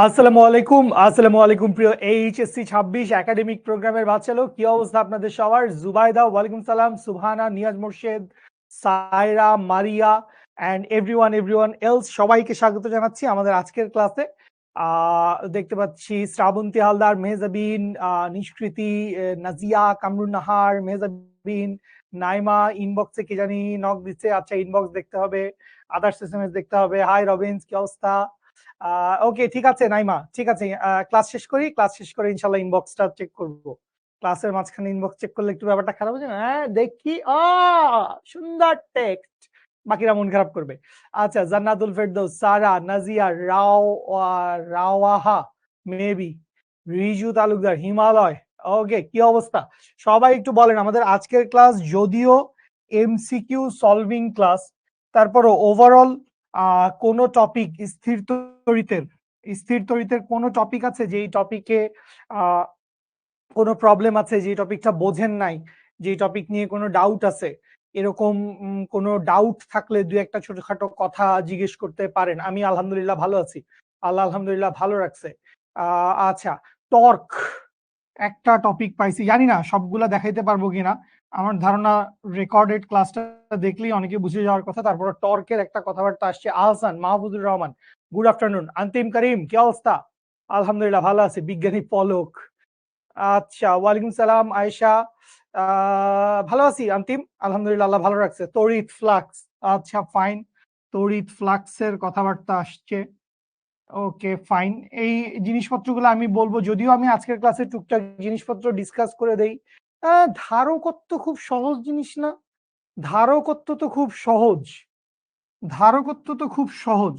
আসসালামু আলাইকুম প্রিয় এইচএসসি 26 একাডেমিক প্রোগ্রামের বাচ্চা লোক, কি অবস্থা আপনাদের সবার? জুবাইদা, ওয়ালাইকুম সালাম, সুবহানা, নিয়াজ মোর্শেদ, সায়রা, মারিয়া অ্যান্ড এভরিওয়ান এলস, সবাইকে স্বাগত জানাচ্ছি আমাদের আজকের ক্লাসে। দেখতে পাচ্ছি শ্রাবন্তী হালদার, মেহজাবিন, নিষ্কৃতি, নাজিয়া, কামরুন নাহার, মেহজাবিন, নাইমা ইনবক্সে কি জানি নক দিচ্ছে। আচ্ছা, ইনবক্স দেখতে হবে, আদার্স এসএমএস দেখতে হবে। হাই রবিন্স, কি অবস্থা? ওকে, ঠিক আছে নাইমা, ঠিক আছে। ক্লাস শেষ করি, ক্লাস শেষ করে ইনশাল্লাহ ইনবক্সটা চেক করব। ক্লাসের মাঝখানে ইনবক্স চেক করলে একটু ব্যাপারটা খারাপ হচ্ছে না? হ্যাঁ দেখি, সুন্দর টেক্সট, বাকিরা মন খারাপ করবে। আচ্ছা, জান্নাতুল ফেরদৌস, সারা, নাজিয়া, রাওয়াহা, মেবি, রিজু তালুকদার, হিমালয়। ওকে, কি অবস্থা সবাই? একটু বলেন। আমাদের আজকের ক্লাস যদিও এমসিকিউ সলভিং ক্লাস, তারপরও ওভারঅল কোন টপিক স্থির তড়িতের কোনো টপিক আছে যেই টপিকে কোনো প্রবলেম আছে, যে টপিকটা বোঝেন নাই, যে টপিক নিয়ে কোনো ডাউট আছে, এরকম কোনো ডাউট থাকলে দুই একটা ছোটখাটো কথা জিজ্ঞেস করতে পারেন। আমি আলহামদুলিল্লাহ ভালো আছি, আল্লাহ আলহামদুলিল্লাহ ভালো রাখছে। আচ্ছা, টর্ক একটা টপিক পাইছি, জানি না সবগুলা দেখাইতে পারবো কিনা। আমার ধারণা রেকর্ডেড ক্লাসটা দেখলেই অনেকে বুঝে যাওয়ার কথা। তারপর টর্কের একটা কথাবার্তা আসছে। Ahsan, Mahfuzur Rahman, good afternoon. আন্তিম করিম, কি অবস্থা? আলহামদুলিল্লাহ ভালো আছে। বিজ্ঞানী পলক, আচ্ছা, ওয়ালাইকুম সালাম। আয়েশা, ভালো আছি আন্তিম, আলহামদুলিল্লাহ আল্লাহ ভালো রাখছে। তড়িৎ ফ্লাক্স, আচ্ছা ফাইন, তড়িৎ ফ্লাক্সের কথাবার্তা আসছে। ওকে ফাইন, এই জিনিসপত্রগুলো আমি বলবো, যদিও আমি আজকের ক্লাসে টুকটাক জিনিসপত্র ডিসকাস করে দেই। ধারকত্ব খুব সহজ জিনিস না? ধারকত্ব তো খুব সহজ, ধারকত্ব তো খুব সহজ,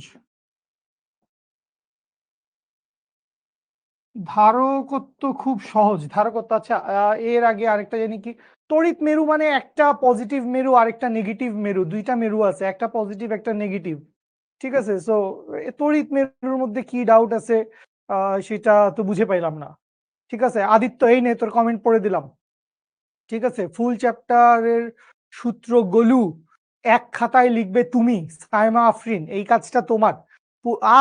ধারকত্ব খুব সহজ, ধারকত্ব। আচ্ছা, এর আগে আরেকটা জানি কি, তড়িৎ মেরু মানে একটা পজিটিভ মেরু আরেকটা নেগেটিভ মেরু, দুইটা মেরু আছে, একটা পজিটিভ একটা নেগেটিভ। ঠিক আছে, সো তড়িৎ মেরুর মধ্যে কি ডাউট আছে সেটা তো বুঝে পাইলাম না। ঠিক আছে আদিত্য, এই নে তোর কমেন্ট পড়ে দিলাম। ঠিক আছে, ফুল চ্যাপ্টারের সূত্র গলু এক খাতায় লিখবে তুমি, সাইমা আফরিন, এই কাজটা তোমার।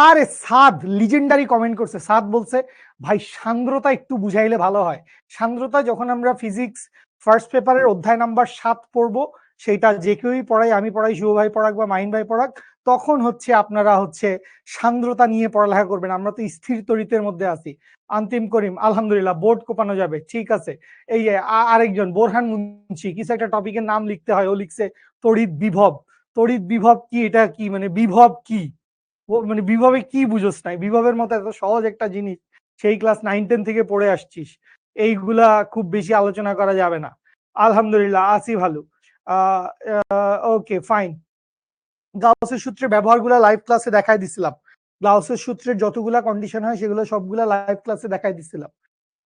আরে সাদ লিজেন্ডারি কমেন্ট করছে। সাদ বলছে, ভাই সান্দ্রতা একটু বুঝাইলে ভালো হয়। সান্দ্রতা যখন আমরা ফিজিক্স ফার্স্ট পেপারের অধ্যায় নাম্বার 7 পড়বো, সেটা যে কেউই পড়াই, আমি পড়াই, শুভ ভাই পড়াক বা মাইন ভাই পড়াক, তখন হচ্ছে আপনারা হচ্ছে সান্দ্রতা নিয়ে পড়ালেখা করবেন। আমরা তো স্থির তড়িতের মধ্যে আছি। আন্তিম করিম, আলহামদুলিল্লাহ বোর্ড কোপানো যাবে, ঠিক আছে। এই যে আরেকজন বোরহান মুন্সি, কিছু একটা টপিকের নাম লিখতে হয়, ও লিখছে তড়িৎ বিভব। তড়িৎ বিভব কি? এটা কি মানে বিভব কি? ও মানে বিভবে কি বুঝোস নাই? বিভবের মতো এত সহজ একটা জিনিস সেই ক্লাস 9-10 থেকে পড়ে আসছিস, এইগুলা খুব বেশি আলোচনা করা যাবে না। আলহামদুলিল্লাহ আছি ভালো। ওকে ফাইন, গাউসের সূত্রের ব্যবহারগুলো লাইভ ক্লাসে দেখাই দিছিলাম। গাউসের সূত্রের যতগুলা কন্ডিশন হয় সেগুলো সবগুলা লাইভ ক্লাসে দেখাই দিছিলাম।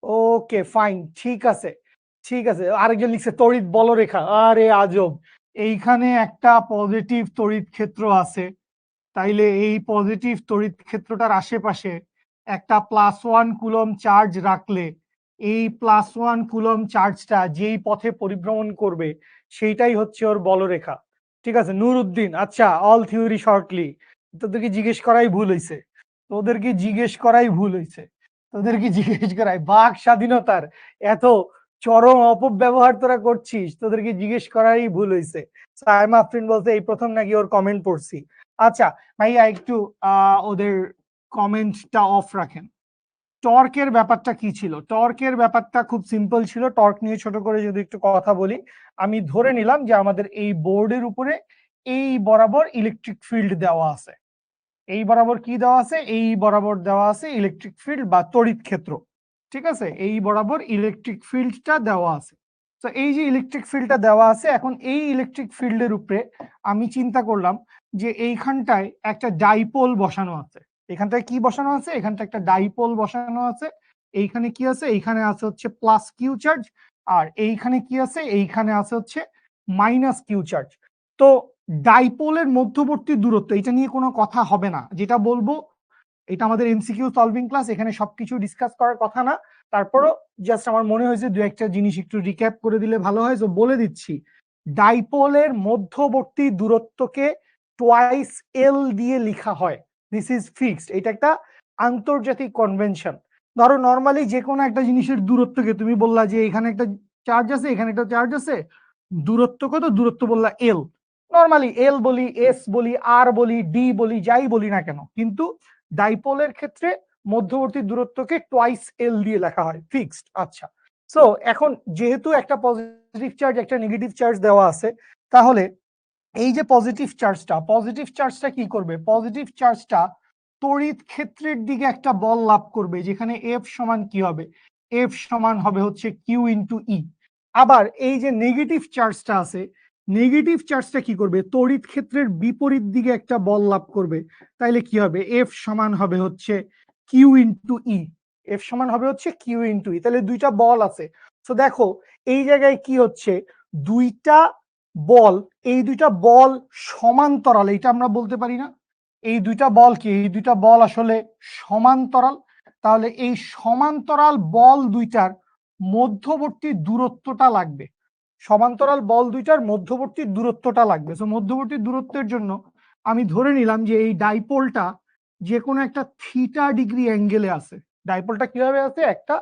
ওকে ফাইন, ঠিক আছে, ঠিক আছে। আরেকজন লিখছে তড়িৎ বলরেখা, আরে আজব। এইখানে একটা পজিটিভ তড়িৎ ক্ষেত্র আছে, তাইলে এই পজিটিভ তড়িৎ ক্ষেত্রটার আশেপাশে একটা +1 কুলম চার্জ রাখলে এই +1 কুলম চার্জটা যেই পথে পরিভ্রমণ করবে সেইটাই হচ্ছে ওর বলরেখা। ঠিক আছে নুরউদ্দিন, আচ্ছা অল থিওরি শর্টলি। তোদেরকে জিজ্ঞেস করাই ভুল হয়েছে, তোদেরকে জিজ্ঞেস করাই ভুল হয়েছে, তোদেরকে জিজ্ঞেস করাই, বাক স্বাধীনতার এত চরম অপব্যবহার তোরা করছিস, তোদেরকে জিজ্ঞেস করাই ভুল হয়েছে। সাইমা আফরিন বলতে এই প্রথম নাকি ওর কমেন্ট পড়ছি। আচ্ছা ভাইয়া, একটু ওদের কমেন্টটা অফ রাখেন। টর্কের ব্যাপারটা কি ছিল? টর্কের ব্যাপারটা খুব সিম্পল ছিল। টর্ক নিয়ে ছোট করে যদি একটু কথা বলি, আমি ধরে নিলাম যে আমাদের এই বোর্ডের উপরে এই বরাবর ইলেকট্রিক ফিল্ড দেওয়া আছে। এই বরাবর কি দেওয়া আছে? এই বরাবর দেওয়া আছে ইলেকট্রিক ফিল্ড বা তড়িৎ ক্ষেত্র। ঠিক আছে, এই বরাবর ইলেকট্রিক ফিল্ডটা দেওয়া আছে। তো এই যে ইলেকট্রিক ফিল্ডটা দেওয়া আছে, এখন এই ইলেকট্রিক ফিল্ডের উপরে আমি চিন্তা করলাম যে এইখানটায় একটা ডাইপোল বসানো আছে। এখানটায় কি বসানো আছে? এখানটা একটা ডাইপোল বসানো আছে। এইখানে কি আছে? এইখানে আছে হচ্ছে প্লাস কিউ চার্জ, আর এইখানে কি আছে? এইখানে আছে হচ্ছে মাইনাস কিউ চার্জ। তো ডাইপোলের মধ্যবর্তী দূরত্ব, এটা নিয়ে কোনো কথা হবে না। যেটা বলবো, এটা আমাদের এমসিকিউ সলভিং ক্লাস, এখানে সবকিছু ডিসকাস করার কথা না। তারপরও জাস্ট আমার মনে হয়েছে দু একটা জিনিস একটু রিক্যাপ করে দিলে ভালো হয়, তো বলে দিচ্ছি। ডাইপোলের মধ্যবর্তী দূরত্বকে টোয়াইস এল দিয়ে লেখা হয়, দিস ইজ ফিক্সড। এটা একটা আন্তর্জাতিক কনভেনশন। ধরো নর্মালি যে কোনো একটা জিনিসের দূরত্বকে তুমি বললা যে এখানে একটা চার্জ আছে, এখানে একটা চার্জ আছে, দূরত্ব কত? দূরত্ব বললা এল। নর্মালি এল বলি, এস বলি, আর বলি, ডি বলি, যাই বলি না কেন, কিন্তু ডাইপোলের ক্ষেত্রে মধ্যবর্তী দূরত্বকে টোয়াইস এল দিয়ে লেখা হয়, ফিক্সড। আচ্ছা, সো এখন যেহেতু একটা পজিটিভ চার্জ একটা নেগেটিভ চার্জ দেওয়া আছে, তাহলে এই যে পজিটিভ চার্জটা কি করবে? পজিটিভ চার্জটা তড়িৎ ক্ষেত্রের দিকে একটা বল লাভ করবে, যেখানে এফ সমান কি হবে? এফ সমান হবে হচ্ছে কিউ ইন্টু ই। আবার এই যে নেগেটিভ চার্জটা আছে, নেগেটিভ চার্জটা কি করবে? তড়িৎ ক্ষেত্রের বিপরীত দিকে একটা বল লাভ করবে। তাইলে কি হবে? এফ সমান হবে হচ্ছে কিউ ইন্টু ই। এফ সমান হবে হচ্ছে কিউ ইন্টু ই। তাহলে দুইটা বল আছে। তো দেখো এই জায়গায় কি হচ্ছে? দুইটা বল, এই দুইটা বল সমান্তরাল, এটা আমরা বলতে পারি না? এই দুইটা বল কি? এই দুইটা বল আসলে সমান্তরাল। তাহলে এই সমান্তরাল বল দুইটার মধ্যবর্তী দূরত্বটা লাগবে। সমান্তরাল বল দুইটার মধ্যবর্তী দূরত্বটা লাগবে। তো মধ্যবর্তী দূরত্বের জন্য আমি ধরে নিলাম যে এই ডাইপোলটা যে কোনো একটা থিটা ডিগ্রি অ্যাঙ্গেলে আছে। ডাইপোলটা কিভাবে আছে? একটা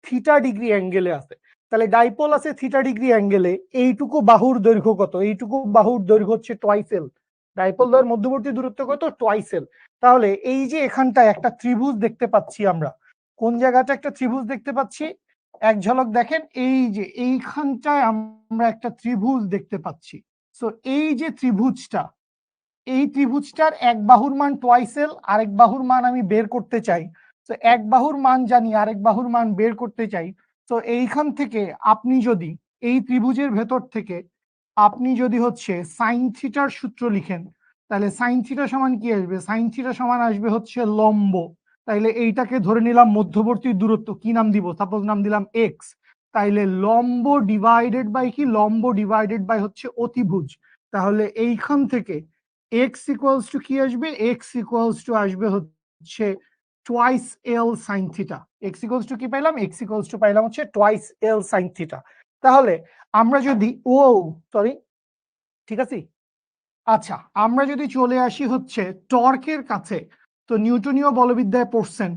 থিটা ডিগ্রি অ্যাঙ্গেলে আছে। তাহলে ডাইপোল আছে থিটা ডিগ্রি অ্যাঙ্গেলে, এইটুকু বাহুর দৈর্ঘ্য কত? এইটুকু বাহুর দৈর্ঘ্য হচ্ছে টোয়াইস এল। ডাইপোল দ্বয়ের মধ্যবর্তী দূরত্ব কত? টোয়াইস এল। তাহলে এই যে এখানটায় একটা ত্রিভুজ দেখতে পাচ্ছি আমরা, কোন জায়গাটা একটা ত্রিভুজ দেখতে পাচ্ছি? এক ঝলক দেখেন, এই যে এইখানটায় আমরা একটা ত্রিভুজ দেখতে পাচ্ছি। সো এই যে ত্রিভুজটা, এই ত্রিভুজটার এক বাহুর মান টোয়াইস এল, আরেক বাহুর মান আমি বের করতে চাই। তো এক বাহুর মান জানি, আরেক বাহুর মান বের করতে চাই। তো এইখান থেকে আপনি যদি এই ত্রিভুজের ভেতর থেকে আপনি যদি হচ্ছে সাইন থিটার সূত্র লিখেন, তাহলে সাইন থিটা সমান কি আসবে? সাইন থিটা সমান আসবে হচ্ছে লম্ব। তাইলে এইটাকে ধরে নিলাম মধ্যবর্তী দূরত্ব, কি নাম দিব? সাপোজ নাম দিলাম এক্স। তাইলে লম্ব ডিভাইডেড বাই কি? লম্ব ডিভাইডেড বাই হচ্ছে অতিভুজ। তাহলে এইখান থেকে এক্স ইকুয়ালস টু কি আসবে? এক্স ইকুয়ালস টু আসবে হচ্ছে twice L sine theta. X equals to কি পাইলাম? এক্স ইকুয়ালস টু পাইলাম হচ্ছে টোয়াইস এল সাইন থিটা। তাহলে আমরা যদি সরি, ঠিক আছে, আচ্ছা, আমরা যদি চলে আসি হচ্ছে টর্কের কাছে, তো নিউটনীয় বলবিদ্যায় পড়ছেন,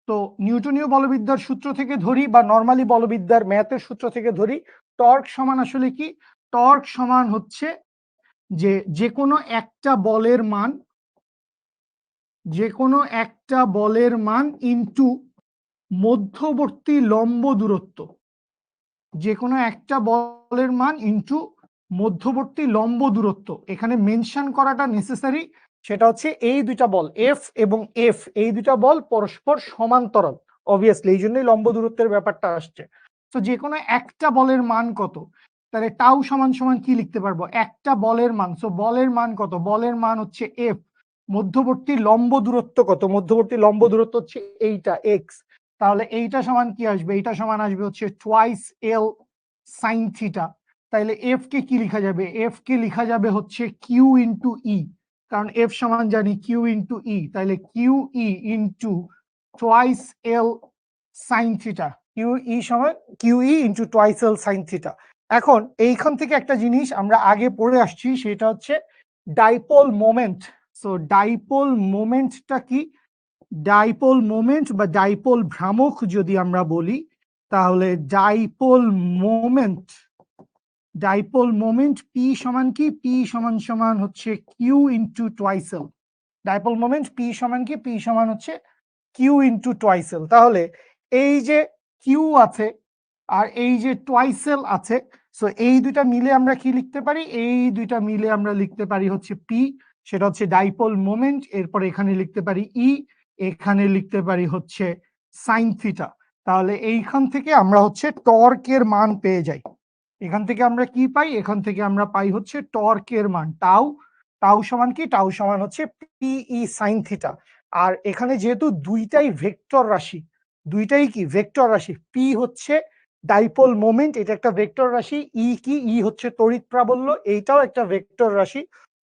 তো নিউটনীয় বলবিদ্যার সূত্র থেকে ধরি বা নর্মালি বলবিদ্যার ম্যাথের সূত্র থেকে ধরি, টর্ক সমান আসলে কি? টর্ক সমান হচ্ছে যে যে কোনো একটা বলের মান, যে কোনো একটা বলের মান ইনটু মধ্যবর্তী লম্ব দূরত্ব। যে কোনো একটা বলের মান ইনটু মধ্যবর্তী লম্ব দূরত্ব। এখানে মেনশন করাটা নেসেসারি, সেটা হচ্ছে এই দুইটা বল এফ এবং এফ, এই দুইটা বল পরস্পর সমান্তরাল, অবভিয়াসলি এই জন্যই লম্ব দূরত্বের ব্যাপারটা আসছে। তো যে কোনো একটা বলের মান কত? তাহলে টাউ সমান সমান কি লিখতে পারবো? একটা বলের মান। সো বলের মান কত? বলের মান হচ্ছে এফ। মধ্যবর্তী লম্ব দূরত্ব কত? মধ্যবর্তী লম্ব দূরত্ব হচ্ছে এইটা এক্স। তাহলে এইটা সমান কি আসবে? এইটা সমান আসবে হচ্ছে টোয়াইস এল সাইন থিটা। তাইলে এফ কে কি লিখা যাবে? এফ কে লিখা যাবে হচ্ছে কিউ ইন্টু ই, কারণ এফ সমান জানি কিউ ইন্টু ই। তাইলে Q E into twice L sine theta, Q E সমান Q E into twice L sine theta. এখন এইখান থেকে একটা জিনিস আমরা আগে পড়ে আসছি, সেটা হচ্ছে ডাইপোল মোমেন্ট। সো ডাইপোল মোমেন্টটা কি? ডাইপোল মোমেন্ট বা ডাইপোল ভ্রামক যদি আমরা বলি, তাহলে dipole moment, dipole moment P সমান কি? পি সমান সমান হচ্ছে কিউ ইন্টু টোয়াইস এল। ডাইপোল মোমেন্ট পি সমান কি? পি সমান হচ্ছে কিউ ইন্টু টোয়াইস এল। তাহলে এই যে কিউ আছে আর এই যে টোয়াইস এল আছে, সো এই দুইটা মিলে আমরা কি লিখতে পারি? এই দুইটা মিলে আমরা লিখতে পারি হচ্ছে পি, সেটা হচ্ছে ডাইপোল মোমেন্ট। এরপর এখানে লিখতে পারি ই, এখানে লিখতে পারি হচ্ছে সাইন থিটা। তাহলে এইখান থেকে আমরা হচ্ছে টর্কের মান পেয়ে যাই। এখান থেকে আমরা কি পাই? এখান থেকে আমরা পাই হচ্ছে টর্কের মান টাউ। টাউ সমান কি? টাউ সমান হচ্ছে পিই সাইন থিটা। আর এখানে যেহেতু দুইটাই ভেক্টর রাশি, দুইটাই কি ভেক্টর রাশি, পি হচ্ছে ডাইপোল মোমেন্ট, এটা একটা ভেক্টর রাশি, ই কি? ই হচ্ছে তড়িৎ প্রাবল্য, এইটাও একটা ভেক্টর রাশি।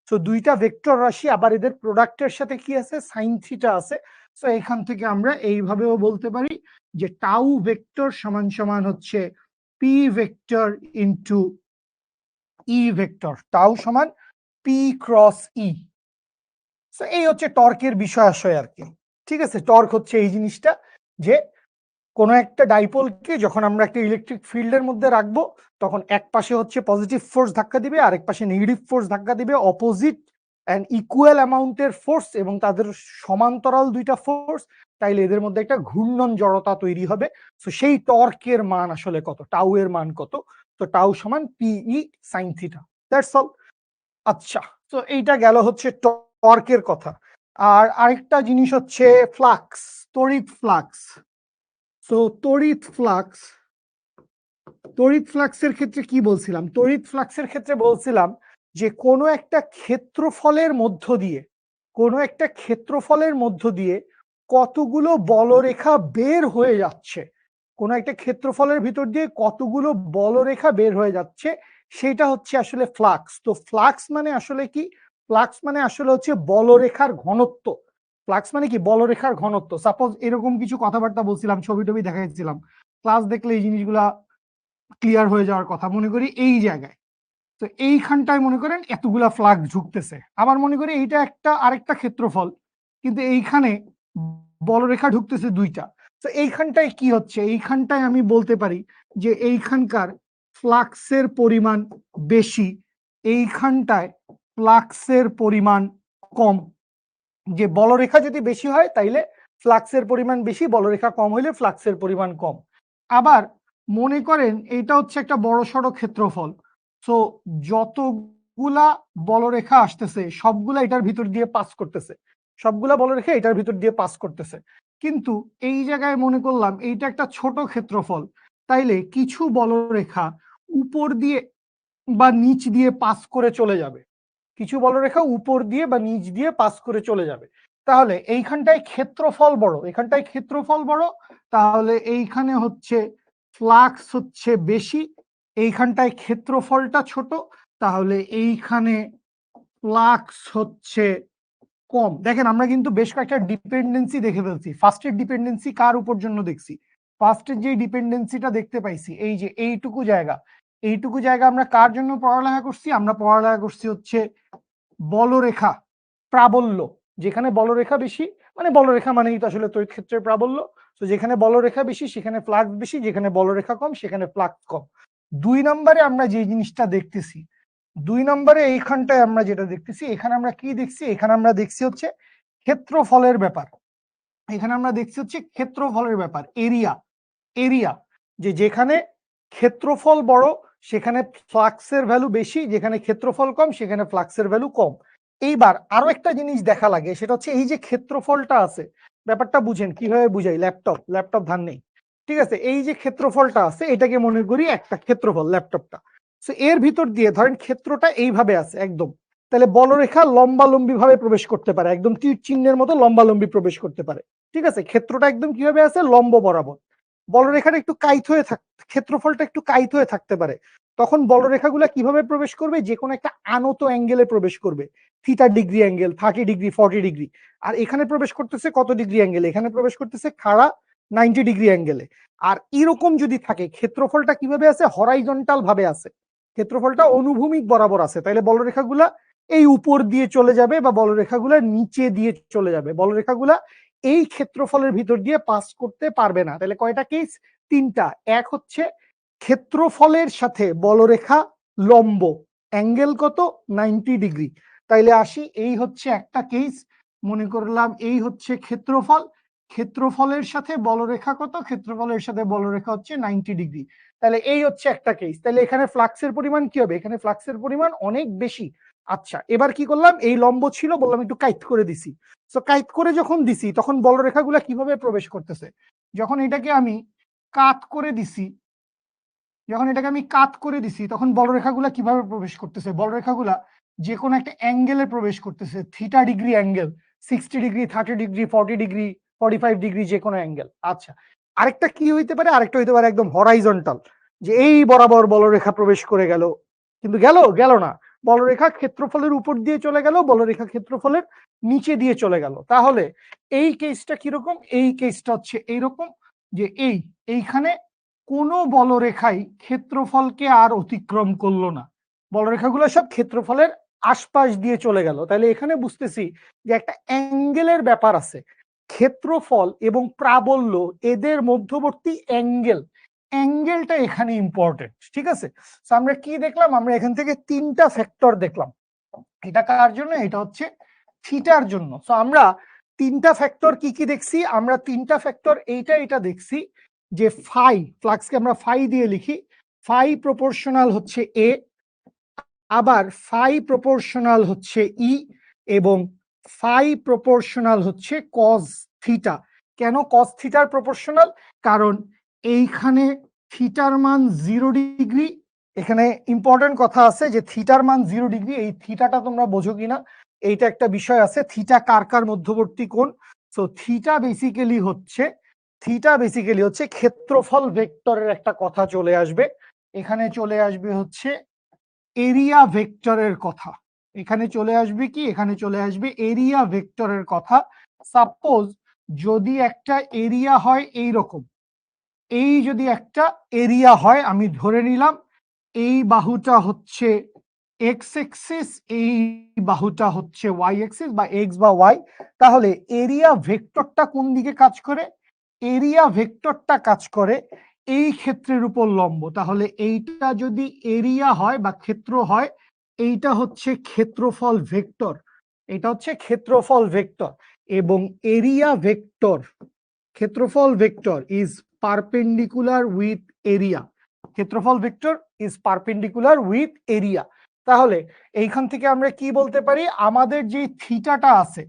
সো দুইটা ভেক্টর রাশি, আবার এদের প্রোডাক্টের সাথে কি আছে? সাইন থিটা আছে। সো এখান থেকে আমরা এইভাবেও বলতে পারি যে টাউ ভেক্টর সমান সমান হচ্ছে P vector into E vector. Tau সমান পি ক্রস ই। এই হচ্ছে টর্কের বিষয় আশয় আর কি। ঠিক আছে, টর্ক হচ্ছে এই জিনিসটা যে কোনো একটা ডাইপোলকে যখন আমরা একটা ইলেকট্রিক ফিল্ডের মধ্যে রাখবো তখন এক পাশে হচ্ছে পজিটিভ ফোর্স ধাক্কা দিবে, আরেক পাশে নেগেটিভ ফোর্স ধাক্কা দিবে, অপোজিট অ্যান্ড ইকুয়াল অ্যামাউন্টের ফোর্স এবং তাদের সমান্তরাল দুইটা ফোর্স, তাইলে এদের মধ্যে একটা ঘূর্ণন জড়তা তৈরি হবে। তো সেই টর্কের মান আসলে কত, টাউ এর মান কত, তো টাউ সমান পিই সাইন থিটা, দ্যাটস অল। আচ্ছা, তো এইটা গেল হচ্ছে টর্কের কথা। আর আরেকটা জিনিস হচ্ছে ফ্লাক্স, তড়িৎ ফ্লাক্স। তো তড়িৎ ফ্লাক্সের ক্ষেত্রে কি বলছিলাম, তড়িৎ ফ্লাক্সের ক্ষেত্রে বলছিলাম যে কোনো একটা ক্ষেত্রফলের মধ্য দিয়ে কতগুলো বলরেখা বের হয়ে যাচ্ছে, কোনো একটা ক্ষেত্রফলের ভিতর দিয়ে কতগুলো বলরেখা বের হয়ে যাচ্ছে, সেটা হচ্ছে আসলে ফ্লাক্স। তো ফ্লাক্স মানে আসলে কি, ফ্লাক্স মানে আসলে হচ্ছে বলরেখার ঘনত্ব। ফ্লাক্স মানে কি, বলরেখার ঘনত্ব। সাপোজ এরকম কিছু কথাবার্তা বলছিলাম, ছবি টবি দেখাইছিলাম, ক্লাস দেখলে এই জিনিসগুলা ক্লিয়ার হয়ে যাওয়ার কথা। মনে করি এই জায়গায়, তো এইখানটায় মনে করেন এতগুলা ফ্লাক্স ঢুকতেছে, আবার মনে করি এইটা একটা আরেকটা ক্ষেত্রফল, কিন্তু এইখানে বলরেখা ঢুকতেছে দুইটা। তো এইখানটায় কি হচ্ছে, এইখানটায় আমি বলতে পারি যে এইখানকার ফ্লাক্সের পরিমাণ বেশি, এইখানটায় ফ্লাক্সের পরিমাণ কম। যে বলরেখা যদি বেশি হয় তাইলে ফ্লাক্সের পরিমাণ বেশি, বলরেখা কম হইলে ফ্লাক্সের পরিমাণ কম। আবার মনে করেন এইটা হচ্ছে একটা বড় সড়ো ক্ষেত্রফল, তো যতগুলা বলরেখা আসতেছে সবগুলা এটার ভিতর দিয়ে পাস করতেছে, সবগুলা বলরেখা এটার ভিতর দিয়ে পাস করতেছে। কিন্তু এই জায়গায় মনে করলাম এইটা একটা ছোট ক্ষেত্রফল, তাইলে কিছু বলরেখা উপর দিয়ে বা নিচ দিয়ে পাস করে চলে যাবে, কিছু বলরেখা উপর দিয়ে বা নিচ দিয়ে পাস করে চলে যাবে। তাহলে এইখানটায় ক্ষেত্রফল বড়, এখানটায় ক্ষেত্রফল বড়, তাহলে এইখানে হচ্ছে ফ্লাক্স হচ্ছে বেশি, এইখানটায় ক্ষেত্রফলটা ছোট, তাহলে এইখানে ফ্লাক্স হচ্ছে কম। দেখেন আমরা কিন্তু বেশ কয়েকটা ডিপেন্ডেন্সি দেখে ফেলছি। ফার্স্টের ডিপেন্ডেন্সি কার উপর জন্য দেখছি, ফার্স্টের যে ডিপেন্ডেন্সিটা দেখতে পাইছি এই যে এইটুকু জায়গা, এইটুকু জায়গা আমরা কার জন্য পড়ালেখা করছি, আমরা পড়ালেখা করছি হচ্ছে বলরেখা প্রাবল্য। যেখানে বলরেখা বেশি, মানে বলরেখা মানেই তো আসলে তড়িৎ ক্ষেত্রের প্রাবল্য, তো যেখানে বলরেখা বেশি সেখানে ফ্লাক্স বেশি, যেখানে বলরেখা কম সেখানে ফ্লাক্স কম। 2 নম্বরে আমরা যে জিনিসটা দেখতেছি, 2 নম্বরে এইখানটায় আমরা যেটা দেখতেছি, এখানে আমরা কি দেখছি, এখানে আমরা দেখছি হচ্ছে ক্ষেত্রফলের ব্যাপার, এখানে আমরা দেখছি হচ্ছে ক্ষেত্রফলের ব্যাপার, এরিয়া। এরিয়া যে যেখানে ক্ষেত্রফল বড় সেখানে ফ্লাক্সের ভ্যালু বেশি, যেখানে ক্ষেত্রফল কম সেখানে ফ্লাক্সের ভ্যালু কম। এইবার আরো একটা জিনিস দেখা লাগে, সেটা হচ্ছে এই যে ক্ষেত্রফলটা আছে, ব্যাপারটা বুঝেন কিভাবে বুঝাই, ল্যাপটপ ধান নেই, ঠিক আছে, এই যে ক্ষেত্রফলটা আছে এটাকে মনে করি একটা ক্ষেত্রফল ল্যাপটপটা। তো এর ভিতর দিয়ে ধরেন ক্ষেত্রটা এইভাবে আছে একদম, তাহলে বলরেখা লম্বালম্বি ভাবে প্রবেশ করতে পারে, একদম তীর চিহ্নের মতো লম্বালম্বি প্রবেশ করতে পারে, ঠিক আছে, ক্ষেত্রটা একদম কিভাবে আছে, লম্ব বরাবর। বলরেখাটা একটু কাইত হয়ে ক্ষেত্রফলটা একটু কাইত হয়ে থাকতে পারে, তখন বলরেখাগুলো কিভাবে প্রবেশ করবে, যে কোনো একটা আনত অ্যাঙ্গেলে প্রবেশ করবে, theta degree angle, 30 degree, 40 degree. আর এখানে প্রবেশ করতেছে কত ডিগ্রি অ্যাঙ্গেলে, এখানে প্রবেশ করতেছে খাড়া 90 ডিগ্রি অ্যাঙ্গেলে। আর এরকম যদি থাকে, ক্ষেত্রফলটা কিভাবে আছে, হরাইজন্টাল ভাবে আছে, ক্ষেত্রফলটা অনুভূমিক বরাবর আছে, তাহলে বলরেখাগুলা এই উপর দিয়ে চলে যাবে বা বলরেখাগুলা নিচে দিয়ে চলে যাবে, বলরেখাগুলা এই ক্ষেত্রফলের ভিতর দিয়ে পাস করতে পারবে না। তাহলে কয়টা কেস, 3টা। এক হচ্ছে ক্ষেত্রফলের সাথে বলরেখা লম্ব, অ্যাঙ্গেল কত, 90 ডিগ্রি। তাইলে আসি, এই হচ্ছে একটা কেস, মনে করলাম এই হচ্ছে ক্ষেত্রফল, ক্ষেত্রফলের সাথে বলরেখা কত, ক্ষেত্রফলের সাথে বলরেখা হচ্ছে 90 ডিগ্রি। তাহলে এই হচ্ছে একটা কেস, তাহলে এখানে ফ্লাক্সের পরিমাণ কি হবে, এখানে ফ্লাক্সের পরিমাণ অনেক বেশি। আচ্ছা, এবার কি করলাম, এই লম্ব ছিল বললাম একটু কাইট করে দিছি, তো কাইট করে যখন দিছি তখন বলরেখাগুলা কিভাবে প্রবেশ করতেছে, যখন এটাকে আমি কাত করে দিছি, যখন এটাকে আমি কাত করে দিছি তখন বলরেখাগুলা কিভাবে প্রবেশ করতেছে, বলরেখাগুলা যে কোনো একটা অ্যাঙ্গেলে প্রবেশ করতেছে, theta degree angle, 60 degree, 30 degree, 40 degree, 45 degree, যে কোনো অ্যাঙ্গেল। আচ্ছা, আরেকটা কি হইতে পারে, আরেকটা হইতে পারে একদম হরাইজন্টাল, যে এই বরাবর বলরেখা প্রবেশ করে গেল, কিন্তু গেল না, বলরেখা ক্ষেত্রফলের উপর দিয়ে চলে গেল, বলরেখা ক্ষেত্রফলের নিচে দিয়ে চলে গেল। তাহলে এই কেসটা কিরকম, এই কেসটা হচ্ছে এইরকম, যে এইখানে কোনো বলরেখাই ক্ষেত্রফলকে আর অতিক্রম করলো না, বলরেখাগুলো সব ক্ষেত্রফলের আশপাশ দিয়ে চলে গেল। তাহলে এখানে বুঝতেছি যে একটা অ্যাঙ্গেলের ব্যাপার আছে, ক্ষেত্রফল এবং প্রাবল্য এদের মধ্যবর্তী অ্যাঙ্গেলটা এখানে ইম্পর্টেন্ট, ঠিক আছে? তো আমরা কি দেখলাম, আমরা এখান থেকে তিনটা ফ্যাক্টর দেখলাম। এটা কার জন্য? এটা হচ্ছে থিটার জন্য। তো আমরা তিনটা ফ্যাক্টর কি কি দেখছি? আমরা তিনটা ফ্যাক্টর এটা দেখছি যে ফাই, ফ্লাক্সকে আমরা ফাই দিয়ে লিখি, ফাই প্রপোর্শনাল হচ্ছে এ, আবার ফাই প্রপোর্শনাল হচ্ছে ই, এবং ফাই প্রপোর্শনাল হচ্ছে কজ থিটা। কেন কজ থিটার প্রপোর্শনাল? কারণ এইখানে থিটার মান 0 ডিগ্রি। এখানে ইম্পর্টেন্ট কথা আছে যে থিটার মান 0 ডিগ্রি, এই থিটাটা তোমরা বোঝো কিনা এইটা একটা বিষয় আছে। থিটা কার কার মধ্যবর্তী কোণ? সো থিটা বেসিক্যালি হচ্ছে ক্ষেত্রফল ভেক্টরের একটা কথা চলে আসবে। এখানে চলে আসবে হচ্ছে এরিয়া ভেক্টরের কথা। এখানে চলে আসবে কি? এখানে চলে আসবে এরিয়া ভেক্টরের কথা। সাপোজ যদি একটা এরিয়া হয় এইরকম, এই যদি একটা এরিয়া হয়, আমি ধরে নিলাম এই বাহুটা হচ্ছে এক্স এক্সিস, এই বাহুটা হচ্ছে ওয়াই এক্সিস বা এক্স বা ওয়াই, তাহলে এরিয়া ভেক্টরটা কোন দিকে কাজ করে? এরিয়া ভেক্টরটা কাজ করে এই ক্ষেত্রের উপর লম্ব। তাহলে এইটা যদি এরিয়া হয় বা ক্ষেত্র হয়, এইটা হচ্ছে ক্ষেত্রফল ভেক্টর, এটা হচ্ছে ক্ষেত্রফল ভেক্টর। এবং এরিয়া ভেক্টর, ক্ষেত্রফল vector is perpendicular with area. ক্ষেত্রফল vector is perpendicular with area. তাহলে এইখান থেকে আমরা কি বলতে পারি? আমাদের যে থিটাটা আছে,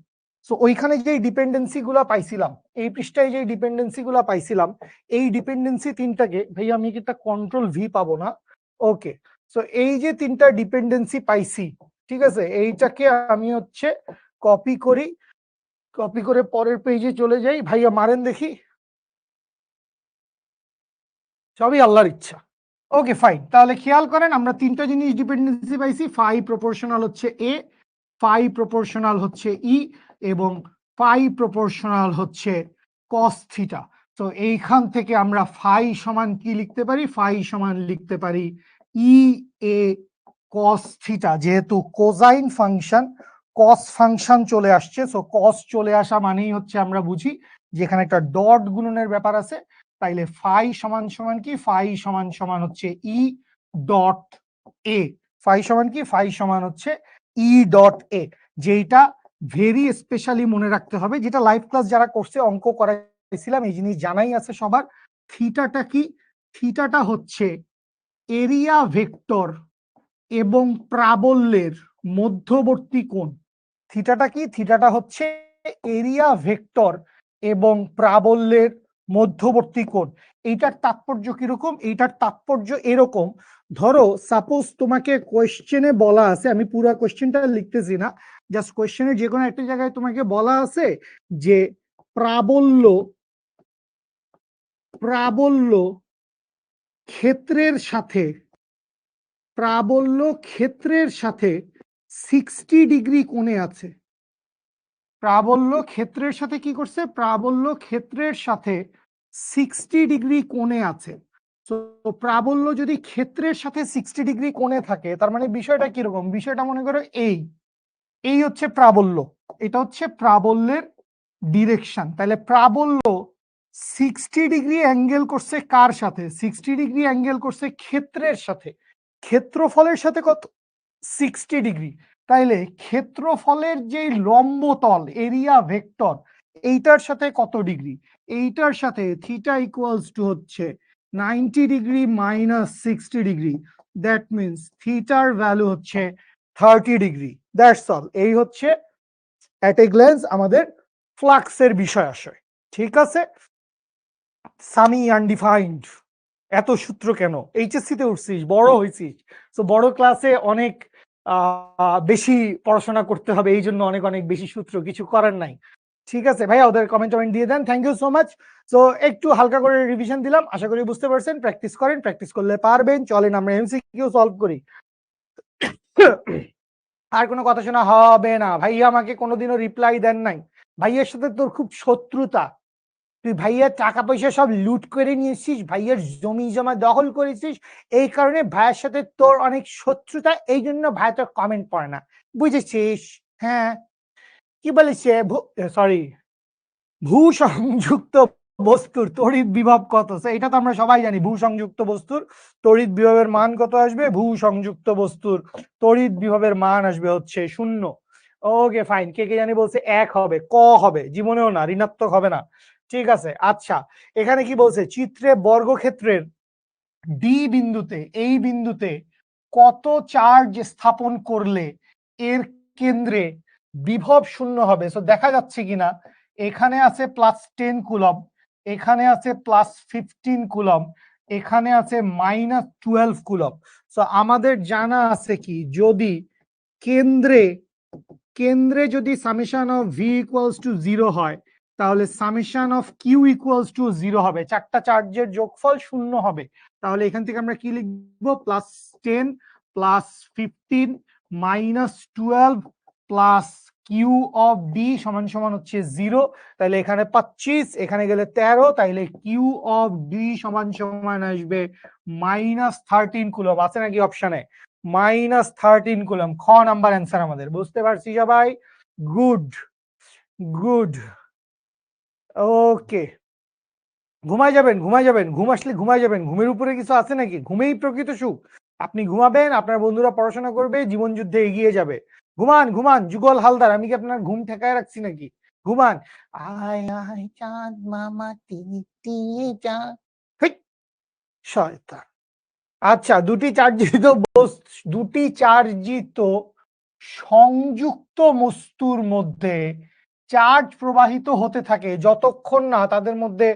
সো ওইখানে যে ডিপেন্ডেন্সি গুলা পাইছিলাম, এই পৃষ্ঠায় যে ডিপেন্ডেন্সি গুলা পাইছিলাম, এই ডিপেন্ডেন্সি তিনটাকে, ভাই আমি কি একটা কন্ট্রোল ভি পাবো না? ওকে, সো এই যে তিনটা ডিপেন্ডেন্সি পাইছি, ঠিক আছে, এইটাকে আমি হচ্ছে কপি করি, কপি করে পরের পেজে চলে যাই। ভাইয়া মারেন দেখি। সবই আল্লাহর ইচ্ছা। ওকে ফাইন, তাহলে খেয়াল করেন আমরা তিনটা জিনিস ডিপেন্ডেন্সি পাইছি। ফাই প্রপোর্শনাল হচ্ছে এ, ফাই প্রপোর্শনাল হচ্ছে ই, এবং ফাই প্রপোর্শনাল হচ্ছে কস থিটা। তো এইখান থেকে আমরা ফাই সমান কি লিখতে পারি? ফাই সমান লিখতে পারি ই এ কস থিটা। যেহেতু কোজাইন ফাংশন, কস ফাংশন চলে আসছে, সো কস চলে আসা মানেই হচ্ছে আমরা বুঝি যেখানে একটা ডট গুণনের ব্যাপার আছে। তাইলে ফাই সমান সমান কি? ফাই সমান সমান হচ্ছে ই ডট এ। ফাই সমান কি? ফাই সমান হচ্ছে ই ডট এ। যেটা ভেরি স্পেশালি মনে রাখতে হবে, যেটা লাইভ ক্লাস যারা করছে, অঙ্ক করাইছিলাম, এই জিনিস জানাই আছে সবার। থিটাটা কি? থিটাটা হচ্ছে এরিয়া ভেক্টর এবং প্রাবল্যের মধ্যবর্তী কোণ। থিটাটা কি? থিটাটা হচ্ছে এরিয়া ভেক্টর এবং প্রাবল্যের মধ্যবর্তী কোণ। এইটার তাৎপর্য কিরকম? এইটার তাৎপর্য এরকম, ধরো সাপোজ তোমাকে কোয়েশ্চেনে বলা আছে, আমি পুরো কোয়েশ্চেনটা লিখতেছি না, জাস্ট কোয়েশ্চেনের যে কোনো একটা জায়গায় তোমাকে বলা আছে যে প্রাবল্য প্রাবল্য ক্ষেত্রের সাথে, প্রাবল্য ক্ষেত্রের সাথে 60 ডিগ্রি কোণে আছে। প্রাবল্য ক্ষেত্রের সাথে কি করছে? প্রাবল্য ক্ষেত্রের সাথে 60 ডিগ্রি কোণে আছে। তো প্রাবল্য যদি ক্ষেত্রের সাথে 60 ডিগ্রি কোণে থাকে, তার মানে বিষয়টা কিরকম? বিষয়টা মনে করো এই হচ্ছে প্রাবল্য, এটা হচ্ছে প্রাবল্যের ডিরেকশন। তাহলে প্রাবল্য 60 ডিগ্রি অ্যাঙ্গেল করছে কার সাথে? 60 ডিগ্রি অ্যাঙ্গেল করছে ক্ষেত্রের সাথে। ক্ষেত্রফলের সাথে কত? 60 ডিগ্রি। তাইলে ক্ষেত্রফলের যে লম্বতল এরিয়া ভেক্টর, এইটার সাথে কত ডিগ্রি? এইটার সাথে থিটা ইকুয়ালস টু হচ্ছে 90 degree minus 60 degree. That means থিটার ভ্যালু হচ্ছে 30 ডিগ্রি। That's all. এই হচ্ছে অ্যাট এ গ্ল্যান্স আমাদের ফ্লাক্সের বিষয় আসে। ঠিক আছে? সামি আনডিফাইন্ড, এত সূত্র কেন? এইচএসসি তে উঠছিস, বড় হয়েছিস, তো বড় ক্লাসে অনেক বেশি পড়াশোনা করতে হবে, এই জন্য অনেক অনেক বেশি সূত্র, কিছু করার নাই। ঠিক আছে ভাইয়া, ওদের কমেন্ট দিয়ে দেন। Thank you so much. So একটু হালকা করে রিভিশন দিলাম, আশা করি বুঝতে পারছেন। প্র্যাকটিস করেন, প্র্যাকটিস করলে পারবেন। চলেন আমরা এমসিকিউ সলভ করি। আর কোনো কথা শোনা হবে না। ভাইয়া আমাকে কোনোদিনও রিপ্লাই দেন নাই। ভাইয়ের সাথে তোর খুব শত্রুতা, তুই ভাইয়ের টাকা পয়সা সব লুট করে নিয়েছিস, ভাইয়ের জমি জমা দখল করেছিস, এই কারণে ভাইয়ের সাথে তোর অনেক শত্রুতা, এই জন্য ভাই তোর কমেন্ট পড়ে না, বুঝেছিস? হ্যাঁ, কি বলেছে? সরি, ভূ সংযুক্ত বস্তুর তড়িৎ বিভব কত? এটা তো আমরা সবাই জানি, ভূ সংযুক্ত বস্তুর তড়িৎ বিভবের মান কত আসবে? ভূ সংযুক্ত বস্তুর তড়িৎ বিভবের মান আসবে হচ্ছে 0। ওকে ফাইন, কে কে জানি বলছে 1 হবে, ক হবে, জীবনেও না, ঋণাত্মক হবে না। ঠিক আছে, আচ্ছা এখানে কি বলছে? চিত্রে বর্গক্ষেত্রের ডি বিন্দুতে, এই বিন্দুতে কত চার্জ স্থাপন করলে এর কেন্দ্রে বিভব 0 হবে? সো দেখা যাচ্ছে কিনা, এখানে আছে +10 কুলম, এখানে আছে +15 কুলম, এখানে আছে -12 কুলম। সো আমাদের জানা আছে কি, যদি কেন্দ্রে কেন্দ্রে যদি summation of V equals to 0 হয়, তাহলে summation of Q equals to 0 হবে, চারটা চার্জের যোগফল 0 হবে। তাহলে এখান থেকে আমরা কি লিখবো? +10 +15 -12 প্লাস কিউ অফ ডি সমান সমান হচ্ছে 0। তাহলে এখানে 25, এখানে গেলে 13, তাইলে কিউ অফ ডি সমান সমান আসবে -13 কুলম। আছে নাকি অপশনে? -13 কুলম, খ নাম্বার অ্যান্সার আমাদের। বুঝতে পারছি সবাই? Good good. ওকে, ঘুমাই যাবেন, ঘুমাই যাবেন, ঘুম আসলে ঘুমাই যাবেন, ঘুমের উপরে কিছু আছে নাকি? ঘুমেই প্রকৃত সুখ। আপনি ঘুমাবেন, আপনার বন্ধুরা পড়াশোনা করবে, জীবন যুদ্ধে এগিয়ে যাবে। ঘুমান ঘুমান, যুগল হালদার, আমি কি আপনার ঘুম ঠেকায় রাখছি নাকি? ঘুমান। আয় আয় চাঁদ মামা টিয়ে যা, শয়তান। আচ্ছা, দুটি চার্জিত সংযুক্ত বস্তুর মধ্যে চার্জ প্রবাহিত হতে থাকে যতক্ষণ না তাদের মধ্যে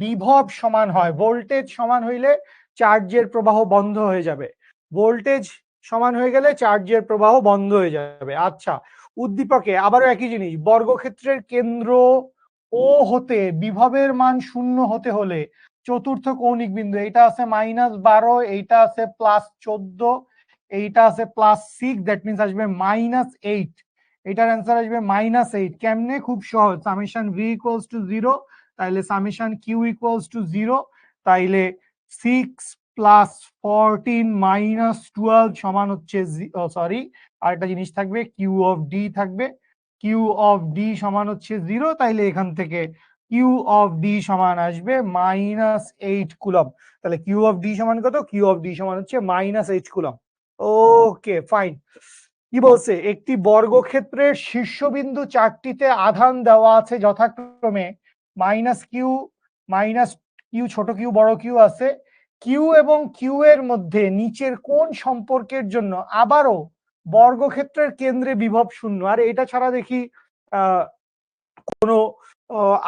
বিভব সমান হয়। ভোল্টেজ সমান হইলে চার্জের প্রবাহ বন্ধ হয়ে যাবে, ভোল্টেজ সমান হয়ে গেলে চার্জের প্রবাহ বন্ধ হয়ে যাবে। আচ্ছা, উদ্দীপকে আবারও একই জিনিস, বর্গক্ষেত্রের কেন্দ্র ও হতে বিভবের মান 0 হতে হলে চতুর্থ কৌণিক বিন্দু, এইটা আছে -12, এইটা আছে +14, এইটা আছে +6, দ্যাট মিনস আসবে -8। এটার অ্যান্সার আসবে -8। কেমনে? খুব সহজ, সামেশন ভি ইকুয়ালস টু 0, তাইলে সামেশন কিউ ইকুয়ালস টু 0, তাইলে 6 +14 -12 সমান হচ্ছে, সরি আরেকটা জিনিস থাকবে, কিউ অফ ডি থাকবে, কিউ অফ ডি সমান হচ্ছে 0। তাইলে এখান থেকে কিউ অফ ডি সমান আসবে -8 কুলম। তাহলে কিউ অফ ডি সমান কত? কিউ অফ ডি সমান হচ্ছে -8 কুলম। Okay fine. কি বলছে? একটি বর্গক্ষেত্রের শীর্ষবিন্দু চারটিতে আধান দেওয়া আছে যথাক্রমে -কিউ, -কিউ, ছোট কিউ, বড় কিউ আছে। কিউ এবং কিউ এর মধ্যে নিচের কোন সম্পর্কের জন্য আবারও বর্গক্ষেত্রের কেন্দ্রে বিভব 0? আর এটা ছাড়া দেখি কোনো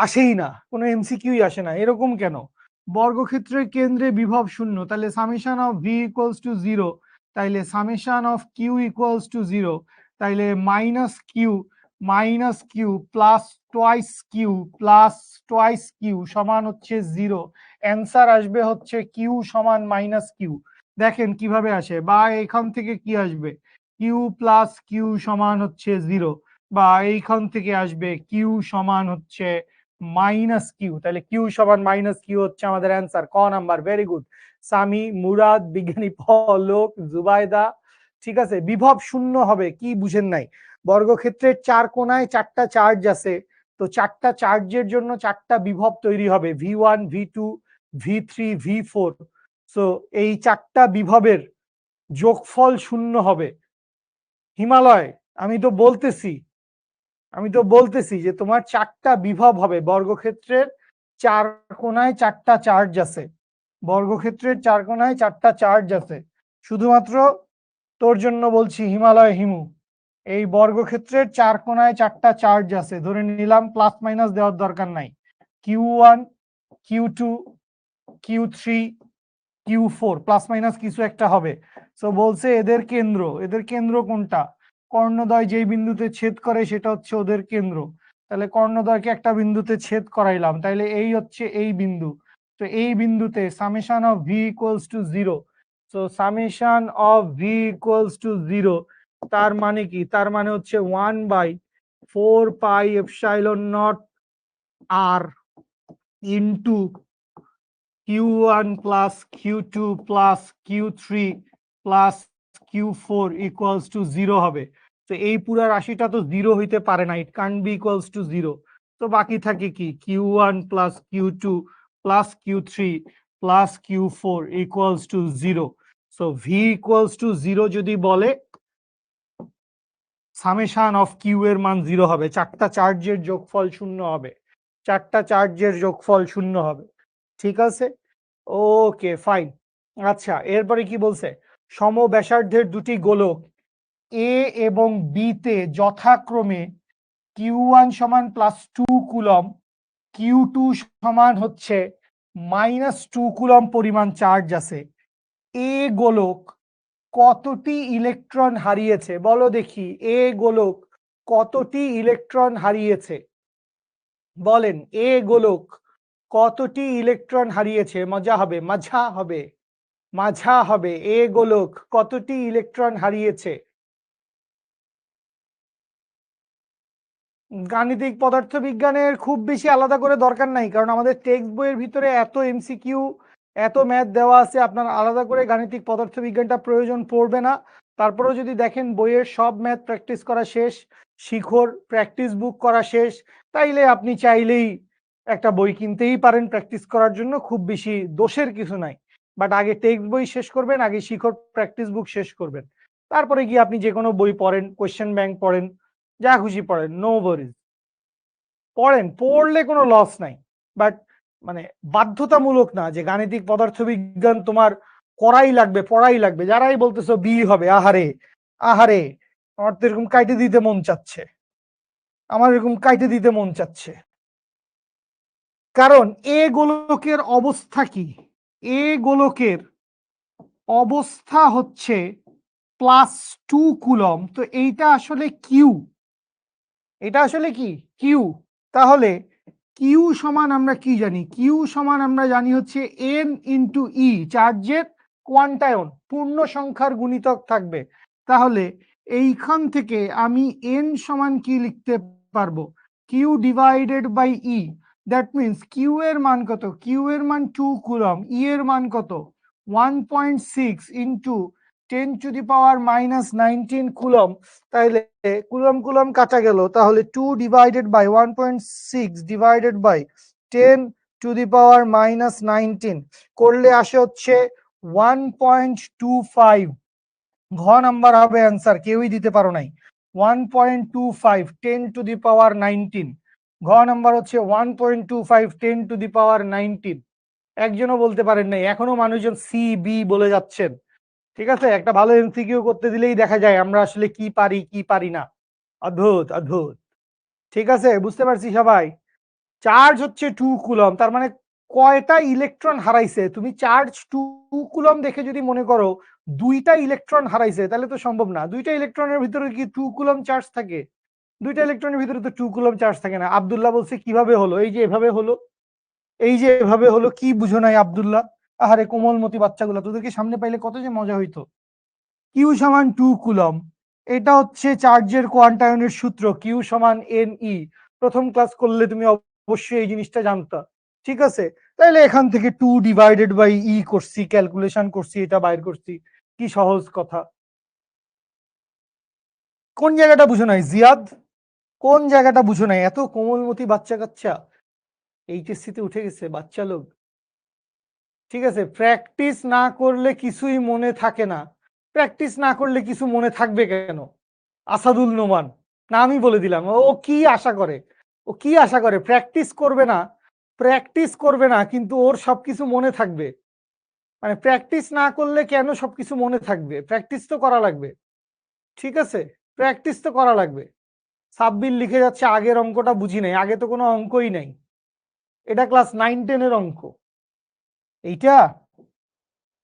আসেই না, কোনো এমসিকিউই আসে না, এরকম কেন? বর্গক্ষেত্রের কেন্দ্রে বিভব 0, তাহলে summation of V equals to 0, তাইলে summation of Q equals to 0, তাইলে -কিউ প্লাস টোয়াইস কিউ সমান হচ্ছে 0। অ্যান্সার আসবে হচ্ছে কিউ সমান -কিউ। দেখেন কিভাবে আসে, বা এখান থেকে কি আসবে? কিউ প্লাস কিউ সমান হচ্ছে 0, বা এইখান থেকে আসবে কিউ সমান হচ্ছে -কিউ। তাহলে কিউ সমান -কিউ হচ্ছে আমাদের অ্যান্সার, ক number. Very good. Sami, Murad, বিজ্ঞানী পলক, জুবাইদা। ঠিক আছে, বিভব 0 হবে, কি বুঝেন নাই? বর্গক্ষেত্রের চার কোণায় চারটা চার্জ আছে, তো চারটা চার্জের জন্য চারটা বিভব তৈরি হবে, V1 V2 V3 V4। So এই চারটা বিভবের যোগফল 0 হবে। হিমালয়, আমি তো বলতেছি যে তোমার চারটা বিভব হবে, বর্গক্ষেত্রের চার কোণায় চারটা চার্জ আছে, বর্গক্ষেত্রের চার কোণায় চারটা চার্জ আছে। শুধুমাত্র তোর জন্য বলছি হিমালয় হিমু, এই বর্গক্ষেত্রের চার কোণায় চারটা চার্জ আছে, ধরে নিলাম, প্লাস মাইনাস দেওয়ার দরকার নাই, Q1 Q2 Q3 Q4, plus minus কিছু একটা হবে। সো বলছে এদের কেন্দ্র কোনটা? কর্ণদ্বয় যেই বিন্দুতে ছেদ করে সেটা হচ্ছে ওদের কেন্দ্র। তাহলে কর্ণদ্বয়কে একটা বিন্দুতে ছেদ করাইলাম, তাহলে এই হচ্ছে এই বিন্দু। তো এই বিন্দুতে summation of V equals to 0। So summation of V equals to 0, তার মানে কি? তার মানে হচ্ছে 1/4πε0 r into Q1 plus Q2 plus Q3 plus Q4 equals to 0 হবে। তো এই পুরা রাশিটা তো 0 হইতে পারে না, it can't be equals to 0। তো বাকি থাকে কি Q1 plus Q2 plus Q3 plus Q4 equals to 0। So V equals to 0 যদি বলে, সামেশন অফ কিউ এর মান 0 হবে, চারটা চার্জের যোগফল 0 হবে, চারটা চার্জের যোগফল 0 হবে। ঠিক আছে, ওকে ফাইন। আচ্ছা, এরপরে কি বলছে, সমব্যাসার্ধের দুটি গোলক এ এবং বি তে যথাক্রমে Q1 সমান +2 কুলম, Q2 সমান হচ্ছে -2 কুলম পরিমাণ চার্জ আছে। এ গোলক কতটি ইলেকট্রন হারিয়েছে বলো দেখি, এ গোলক কতটি ইলেকট্রন হারিয়েছে বলেন, এ গোলক কতটি ইলেকট্রন হারিয়েছে, মজা হবে, মাঝা হবে, মাঝা হবে, এ গোলক কতটি ইলেকট্রন হারিয়েছে। গাণিতিক পদার্থবিজ্ঞানের খুব বেশি আলাদা করে দরকার নাই, কারণ আমাদের টেক্সট বইয়ের ভিতরে এত এমসিকিউ, এত ম্যাথ দেওয়া আছে, আপনার আলাদা করে গাণিতিক পদার্থবিজ্ঞানটা প্রয়োজন পড়বে না। তারপরেও যদি দেখেন বইয়ের সব ম্যাথ প্র্যাকটিস করা শেষ, শিখর প্র্যাকটিস বুক করা শেষ, তাইলে আপনি চাইলেই একটা বই কিনতেই পারেন প্র্যাকটিস করার জন্য, খুব বেশি দোষের কিছু নাই। বাট আগে টেক্সট বই শেষ করবেন, আগে শিখর প্র্যাকটিস বুক শেষ করবেন, তারপরে গিয়ে আপনি যে কোনো বই পড়েন, কোয়েশ্চেন ব্যাংক পড়েন, যা খুশি পড়েন, নো ওয়ারিজ, পড়েন, পড়লে কোনো লস নাই। বাট মানে বাধ্যতামূলক না যে গাণিতিক পদার্থবিজ্ঞান তোমার করাই লাগবে, পড়াই লাগবে। যারাই বলতেছো বি হবে, আহারে আহারে, আমার তো এরকম কাইটে দিতে মন চাচ্ছে, আমার এরকম কাইটে দিতে মন চাচ্ছে। কারণ এ গোলকের অবস্থা কি, এ গোলকের অবস্থা হচ্ছে +2 কুলম, তো এইটা আসলে কিউ, এটা আসলে কি কিউ। তাহলে কিউ সমান আমরা কি জানি, কিউ সমান আমরা জানি হচ্ছে এন ইন্টু ই, চার্জের কোয়ান্টায়ন, পূর্ণ সংখ্যার গুণিতক থাকবে। তাহলে এইখান থেকে আমি এন সমান কি লিখতে পারবো, Q divided by E. That means Q এর মান কত, কিউ এর মান 2 কুলম, ই এর মান কত 1.6 ইন্টু 10⁻⁻19 কুলম। তাহলে কুলম কুলম কাটা গেল, তাহলে 2 ডিভাইডেড বাই 1.6 ডিভাইডেড বাই 10⁻⁻19 করলে আসে হচ্ছে 1.25। ঘ নাম্বার হবে অ্যান্সার, কেউই দিতে পারো নাই। 1.25 10⁻19, ঘ নাম্বার হচ্ছে 1.25 10⁻19। একজনও বলতে পারেন নাই, এখনো মানুষজন সি বি বলে যাচ্ছেন। ঠিক আছে, একটা ভালো এমসিকিউ করতে দিলেই দেখা যায় আমরা আসলে কি পারি কি পারি না। অদ্ভুত অদ্ভুত। ঠিক আছে, বুঝতে পারছি সবাই। চার্জ হচ্ছে 2 কুলম, তার মানে কয়টা ইলেকট্রন হারাইছে, তুমি চার্জ 2 কুলম দেখে যদি মনে করো দুইটা ইলেকট্রন হারাইছে, তাহলে তো সম্ভব না। দুইটা ইলেকট্রনের ভিতরে কি 2 কুলম চার্জ থাকে? দুইটা ইলেকট্রনের ভিতরে তো 2 কুলম চার্জ থাকে না। আব্দুল্লাহ বলছে কিভাবে হলো, এই যে এভাবে হলো, এই যে এভাবে হলো, কি বুঝো নাই আব্দুল্লাহ? আহারে কোমলমতি বাচ্চাগুলো, তোদেরকে সামনে পাইলে কত যে মজা হইতো। কিউ সমান 2 কুলম, এটা হচ্ছে চার্জের কোয়ান্টায়নের সূত্র, কিউ সমান এন ই। প্রথম ক্লাস করলে তুমি অবশ্যই এই জিনিসটা জানতা। ঠিক আছে, তাহলে এখান থেকে 2 ডিভাইডেড বাই ই করছি, ক্যালকুলেশন করছি, এটা বাইর করছি, কি সহজ কথা। কোন জায়গাটা বুঝো নাই জিয়াদ, কোন জায়গাটা বুঝো নাই? এত কোমলমতি বাচ্চা কাচ্চা এইচএসসি তে উঠে গেছে বাচ্চা লোক। ঠিক আছে, প্র্যাকটিস না করলে কিছুই মনে থাকে না। প্র্যাকটিস না করলে কিছু মনে থাকবে কেন? আসাদুল নোমান, না আমি বলে দিলাম, ও কি আশা করে, ও কি আশা করে? প্র্যাকটিস করবে না, প্র্যাকটিস করবে না কিন্তু ওর সবকিছু মনে থাকবে। মানে প্র্যাকটিস না করলে কেন সবকিছু মনে থাকবে? প্র্যাকটিস তো করা লাগবে। ঠিক আছে, প্র্যাকটিস তো করা লাগবে। সাব্বির লিখে যাচ্ছে আগের অঙ্কটা বুঝি নাই, আগে তো কোনো অঙ্কই নাই, এটা ক্লাস 9-10 এর অঙ্ক, এইটা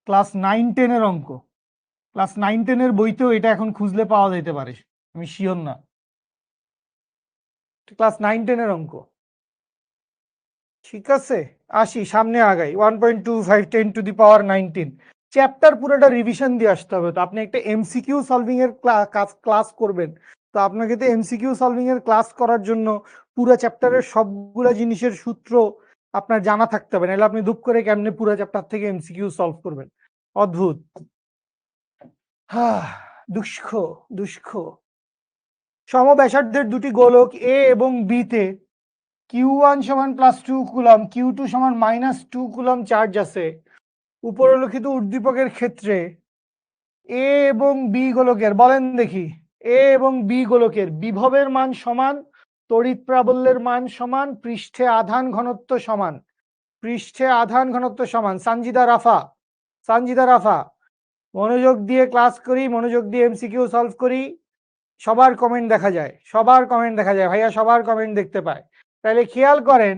ক্লাস 9-10 এর অঙ্ক। ক্লাস 9-10 এর বইতেও এটা এখন খুঁজলে পাওয়া যেতে পারে, আমি শিওর না। ক্লাস 9-10 এর অঙ্ক। ঠিক আছে, আসি সামনে আগাই। 1.25 10⁻19 চ্যাপ্টার পুরোটা রিভিশন দিয়ে আসতে হবে। তো আপনি একটা এমসিকিউ সলভিং এর ক্লাস করবেন, তো আপনাকে তো এমসিকিউ সলভিং এর ক্লাস করার জন্য পুরো চ্যাপ্টারের সবগুলা জিনিসের সূত্র আপনার জানা থাকতে হবে, নাহলে আপনি দুপ করে কেমনে পুরো চ্যাপ্টার থেকে এমসিকিউ সলভ করবেন? অদ্ভুত। দুষ্ক দুষ্ক। সমব্যাসার্ধের দুটি গোলক এ এবং বি তে Q1 সমান +2 কুলম, Q2 সমান -2 কুলম চার্জ আছে উপরোল্লিখিত উদ্দীপকের ক্ষেত্রে এ এবং বি গোলকের, বলেন দেখি, এ এবং বি গোলকের বিভবের মান সমান, তড়িৎ প্রাবল্যের মান সমান, পৃষ্ঠে আধান ঘনত্ব সমান, পৃষ্ঠে আধান ঘনত্ব সমান। সানজিদা রাফা মনোযোগ দিয়ে ক্লাস করি, মনোযোগ দিয়ে এমসিকিউ সলভ করি, সবার কমেন্ট দেখা যায়, সবার কমেন্ট দেখা যায় ভাইয়া, সবার কমেন্ট দেখতে পায়। তাহলে খেয়াল করেন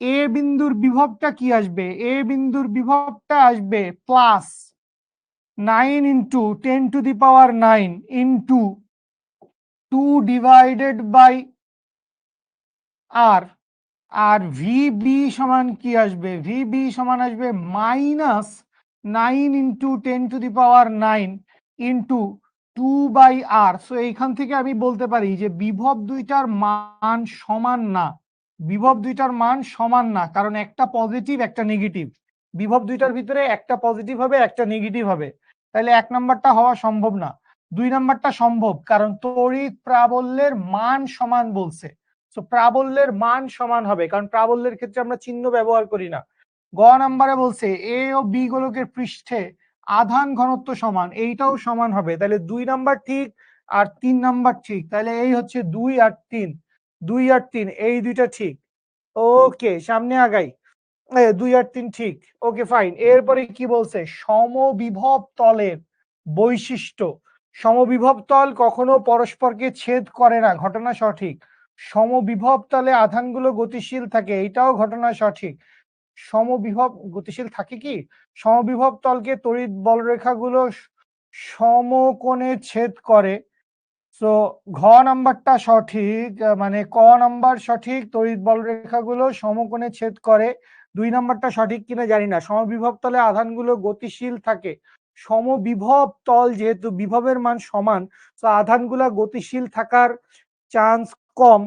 এ বিন্দুর বিভবটা কি আসবে, এ বিন্দুর বিভবটা আসবে +9 × 10⁹ into 2 divided by R, R VB সমান কি আসবে, ভিবি সমান আসবে -9 × 10⁹ ইন্টু 2/r। সো এইখান থেকে আমি বলতে পারি যে বিভব দুইটার মান সমান না, বিভব দুইটার মান সমান না, কারণ একটা পজিটিভ একটা নেগেটিভ, বিভব দুইটার ভিতরে একটা পজিটিভ হবে একটা নেগেটিভ হবে, তাহলে 1 নাম্বারটা হওয়া সম্ভব না। 2 নাম্বারটা সম্ভব, কারণ তড়িৎ প্রাবল্যের মান সমান বলছে, সো প্রাবল্যের মান সমান হবে, কারণ প্রাবল্যের ক্ষেত্রে আমরা চিহ্ন ব্যবহার করি না। গ নাম্বারে বলছে এ ও বি গোলকের পৃষ্ঠে আধান ঘনত্ব সমান, এইটাও সমান হবে, তাহলে 2 নাম্বার ঠিক আর 3 নাম্বার ঠিক, তাহলে এই হচ্ছে 2 আর 3, 2 আর 3 এই দুইটা ঠিক। ওকে সামনে আগাই, 2 আর 3 ঠিক, ওকে ফাইন। এরপরে কি বলছে, সমবিভব তলের বৈশিষ্ট্য। সমবিভব তল কখনো পরস্পরকে ছেদ করে না, ঘটনা সঠিক। সমবিভব তলে আধানগুলো গতিশীল থাকে, এটাও ঘটনা সঠিক। সমবিভব গতিশীল থাকে কি, সমবিভব তলকে তড়িৎ বলরেখাগুলো সমকোণে ছেদ করে। সো ঘ নাম্বারটা সঠিক, মানে ক নাম্বার সঠিক, তড়িৎ বলরেখাগুলো সমকোণে ছেদ করে। 2 নাম্বারটা সঠিক কিনা জানি না, সমবিভব তলে আধানগুলো গতিশীল থাকে। সমবিভব তল যেহেতু বিভবের মান সমান, তো আধানগুলা গতিশীল থাকার চান্স কম।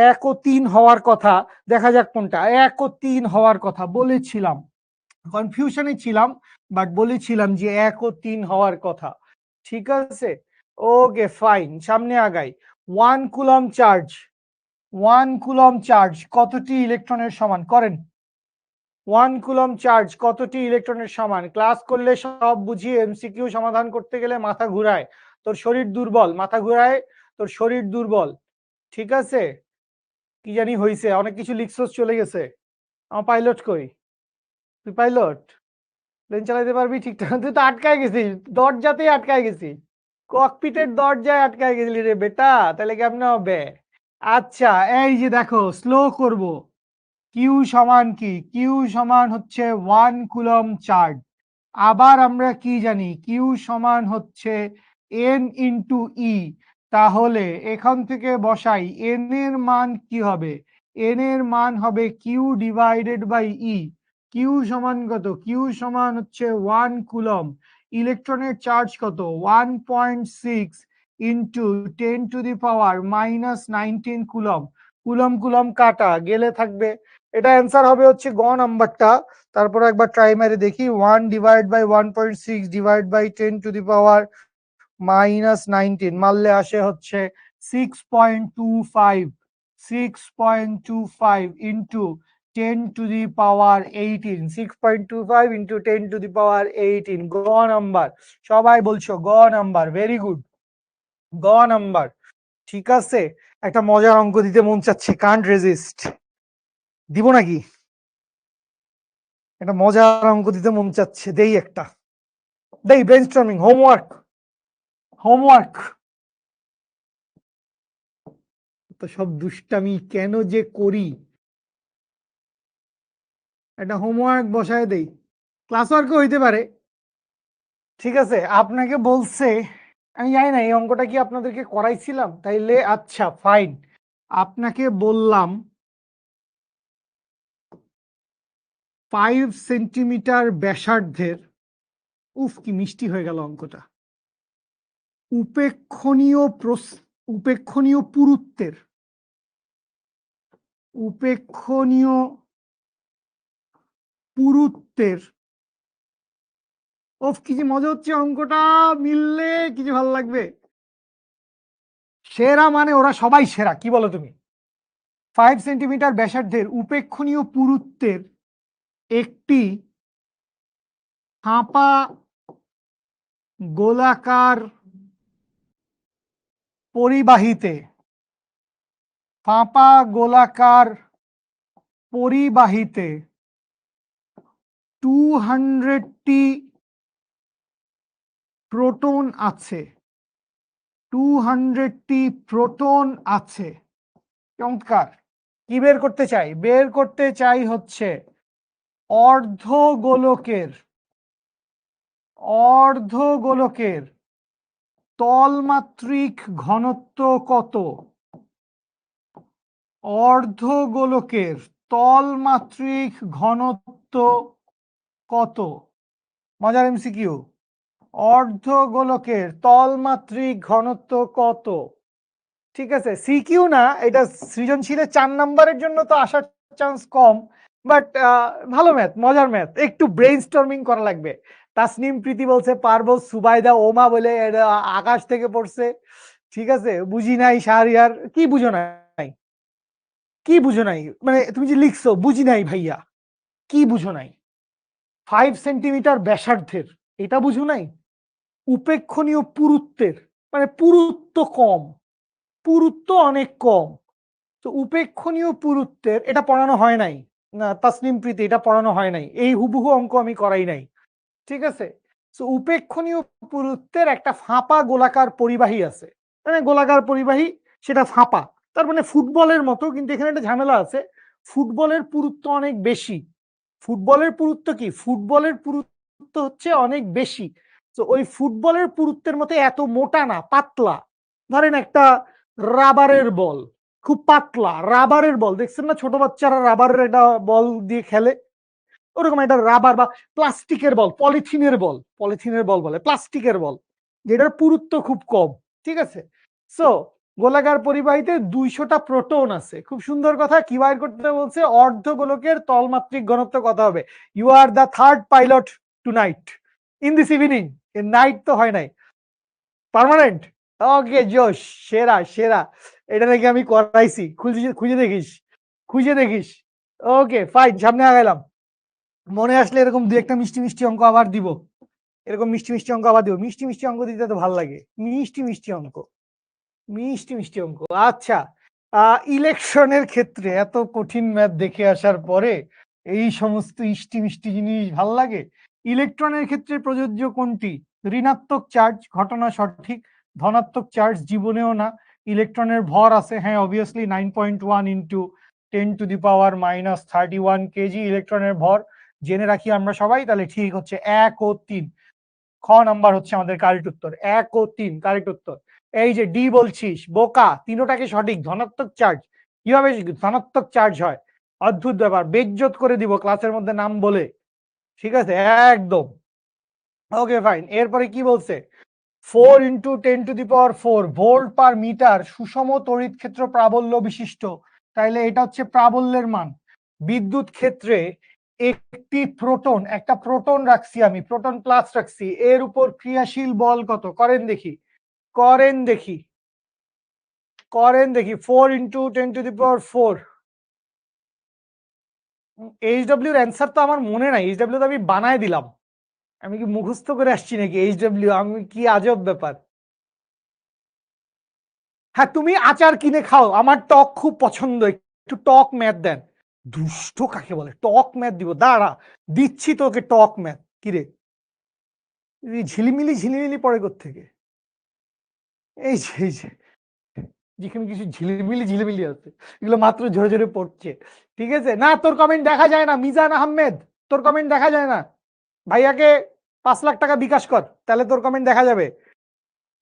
1 ও 3 হওয়ার কথা, দেখা যাক কোনটা। 1 ও 3 হওয়ার কথা বলেছিলাম, কনফিউশনে ছিলাম, বাট বলেছিলাম যে 1 ও 3 হওয়ার কথা, ঠিক আছে। ওকে ফাইন, সামনে আগাই। 1 কুলম চার্জ, 1 কুলম চার্জ কতটি ইলেকট্রনের সমান, করেন। 1 কুলম চার্জ কতটি ইলেকট্রনের সমান, ক্লাস করলে সব বুঝিয়ে এমসিকিউ সমাধান করতে গেলে মাথা ঘুরায়, তোর শরীর দুর্বল, মাথা ঘুরায় তোর শরীর দুর্বল, ঠিক আছে। কি জানি হইছে, অনেক কিছু লিখছস চলে গেছে। আমার পাইলট কই, তুই পাইলট, প্লেন চালাতে পারবি ঠিকঠাক? তুই তো আটকায় গেছিস, দরজাতেই আটকায় গেছিস, ককপিটের দরজায় আটকায় গেছিলি রে বেটা, তাহলে কেমনে হবে? আচ্ছা এই যে দেখো, স্লো করব। কিউ সমান কি, কিউ সমান হচ্ছে 1 কুলম চার্জ। আবার আমরা কি জানি, কিউ সমান হচ্ছে এন ইন্টু ই, তাহলে এখান থেকে বসাই এন এর মান কি হবে, এন এর মান হবে Q divided by E. Q সমান কত, কিউ সমান হচ্ছে 1 কুলম, ইলেকট্রনের চার্জ কত 1.6 ইন্টু 10⁻⁻19 কুলম, কুলম কুলম কাটা গেলে থাকবে, এটা অ্যান্সার হবে হচ্ছে গ নাম্বারটা। তারপর একবার ট্রাই মেরে দেখি, 1 ডিভাইড বাই 1.6 ডিভাইড বাই 10⁻⁻19 মারলে আসে হচ্ছে 6.25, 6.25 ইন্টু 10⁻18, 6.25 ইন্টু 10⁻18, গ নাম্বার। সবাই বলছো গ নাম্বার, ভেরি গুড, গ নাম্বার, ঠিক আছে। একটা মজার অঙ্ক দিতে মন চাচ্ছে, কান্ট রেজিস্ট, দিব নাকি? একটা মজার অঙ্ক দিতে মন চাচ্ছে, দেই একটা, দেই ব্রেইনস্টর্মিং, হোমওয়ার্ক, হোমওয়ার্ক। তো সব দুষ্টামি কেন যে করি, একটা হোমওয়ার্ক বসায় দেই, ক্লাস ওয়ার্কও হইতে পারে, ঠিক আছে। আপনাকে বলছে, আমি জানি না এই অঙ্কটা কি আপনাদেরকে করাইছিলাম, তাইলে আচ্ছা ফাইন, আপনাকে বললাম 5 সেন্টিমিটার ব্যাসার্ধের, উফ কি মিষ্টি হয়ে গেল অঙ্কটা, উপেক্ষণীয় উপেক্ষণীয় পুরুত্বের, উপেক্ষণীয় পুরুত্বের, ওফ কি যে মজা হচ্ছে অঙ্কটা, মিললে কিছু ভালো লাগবে। সেরা মানে ওরা সবাই সেরা, কি বলো তুমি? 5 সেন্টিমিটার ব্যাসার্ধের উপেক্ষণীয় পুরুত্বের একটি ফাঁপা গোলাকার পরিবাহীতে ফাঁপা গোলাকার পরিবাহীতে 200টি প্রোটন আছে। 200টি প্রোটন আছে। চমৎকার। কি বের করতে চাই? বের করতে চাই হচ্ছে অর্ধগোলকের তলমাত্রিক ঘনত্ব কত? অর্ধগোলকের তলমাত্রিক ঘনত্ব কত? মজার এমসিকিউ। অর্ধগোলকের তলমাত্রিক ঘনত্ব কত? ঠিক আছে, সিকিউ না, এটা সৃজনশীলের 4 নাম্বারের জন্য তো আসার চান্স কম, বাট ভালো ম্যাথ, মজার ম্যাথ। একটু ব্রেইনস্টর্মিং করা লাগবে। তাসনিম প্রীতি বলছে পারবো, সুবাইদা ওমা বলে আকাশ থেকে পড়ছে। ঠিক আছে, বুঝি নাই শাহরিয়ার। কি বুঝো নাই? কি বুঝো নাই মানে তুমি যে লিখছো বুঝি নাই ভাইয়া, কি বুঝো নাই? 5 সেন্টিমিটার ব্যাসার্ধের, এটা বুঝো নাই? উপেক্ষণীয় পুরুত্বের, মানে পুরুত্ব কম, পুরুত্ব অনেক কম। তো উপেক্ষণীয় পুরুত্বের এটা পড়ানো হয় নাই না তাসনিম প্রীতি, এটা পড়ানো হয় নাই, এই হুবহু অঙ্ক আমি করাই নাই। ঠিক আছে, তো উপেক্ষণীয় পুরুত্বের একটা ফাঁপা গোলাকার পরিবাহী আছে, মানে গোলাকার পরিবাহী, সেটা ফাঁপা। তার মানে ফুটবলের মতো, কিন্তু এখানে একটা ঝামেলা আছে, ফুটবলের পুরুত্ব অনেক বেশি। ফুটবলের পুরুত্ব কি? ফুটবলের পুরুত্ব হচ্ছে অনেক বেশি। তো ওই ফুটবলের পুরুত্বের মতো এত মোটা না, পাতলা। ধরেন একটা রাবারের বল, খুব পাতলা রাবারের বল, দেখছেন না ছোট বাচ্চারা রাবারের একটা বল দিয়ে খেলে, ওরকম একটা রাবার বা প্লাস্টিকের বল, পলিথিনের বল বলে প্লাস্টিকের বল, যেটার পুরুত্ব খুব কম। ঠিক আছে, সো গোলাকার পরিবাহীতে 200টা প্রোটন আছে। খুব সুন্দর কথা। কি বাইর করতে বলছে? অর্ধগোলকের তলমাত্রিক ঘনত্ব কত হবে? You are the third pilot tonight, in this evening. Night তো হয় নাই, পার্মানেন্ট। ওকে জোশ, সেরা সেরা। এটা নাকি আমি করাইছি, খুঁজে দেখিস, খুঁজে দেখিস। ওকে ফাইন, সামনে আগাইলাম। মনে আসলে এরকম দু একটা মিষ্টি মিষ্টি অঙ্ক আবার দিব, এরকম মিষ্টি মিষ্টি অঙ্ক আবার দিব। মিষ্টি মিষ্টি অঙ্ক দিতে তো ভালো লাগে, মিষ্টি মিষ্টি অঙ্ক, মিষ্টি মিষ্টি অঙ্ক। আচ্ছা, ইলেকশনের ক্ষেত্রে এত কঠিন ম্যাথ দেখে আসার পরে এই সমস্ত মিষ্টি মিষ্টি জিনিস ভাল লাগে? ইলেকট্রনের ক্ষেত্রে প্রযোজ্য কোনটি? ঋণাত্মক চার্জ, ঘটনা সঠিক। ধনাত্মক চার্জ জীবনেও না। ইলেকট্রনের ভর আছে, হ্যাঁ অবভিয়াসলি 9.1 ইন্টু 10⁻31 কেজি ইলেকট্রনের ভর। জেনে রাখি আমরা সবাই, তাহলে ঠিক হচ্ছে 1 ও 3। খ নাম্বার হচ্ছে আমাদের কারেক্ট উত্তর, 1 ও 3 কারেক্ট উত্তর। এই যে ডি বলছিস বোকা, তিনোটাকে সঠিক। ধনাত্মক চার্জ কিভাবে ধনাত্মক চার্জ হয়? অদ্ভুত ব্যাপার, বেজ্জত করে দিব ক্লাসের মধ্যে নাম বলে। ঠিক আছে, একদম ওকে ফাইন। এরপরে কি বলছে? 4 × 10⁴ ভোল্ট পার মিটার সুষম তড়িৎ ক্ষেত্র প্রাবল্য বিশিষ্ট। তাইলে এটা হচ্ছে প্রাবল্যের মান। বিদ্যুৎ ক্ষেত্রে একটি প্রোটন, একটা প্রোটন রাখছি আমি, প্রোটন প্লাস রাখছি, এর উপর ক্রিয়াশীল বল কত? করেন দেখি, করেন দেখি, করেন দেখি। 4 × 10⁴। এইচডব্লিউ এর অ্যান্সার তো আমার মনে নাই, এইচডব্লিউ তো আমি বানায় দিলাম। আমি কি মুখস্থ করে আসছি নাকি এইচডব্লিউ? আমি কি আজব ব্যাপার। হ্যাঁ, তুমি আচার কিনে খাও, আমার টক খুব পছন্দ, একটু টক ম্যাথ দেন। দুষ্ট কাকে বলে? টক ম্যাথ দিব, দাঁড়া দিচ্ছি তোকে টক ম্যাথ। কিরে ঝিলিমিলি ঝিলিমিলি পড়ে কোত্থেকে? এই যে এই যে যেখানে কিছু ঝিলিমিলি ঝিলিমিলি আছে, এগুলো মাত্র ঝরে ঝরে পড়ছে। ঠিক আছে, না তোর কমেন্ট দেখা যায় না মিজান আহমেদ, তোর কমেন্ট দেখা যায় না। ভাইয়াকে 5 লাখ টাকা বিকাশ কর, তাহলে তোর কমেন্ট দেখা যাবে।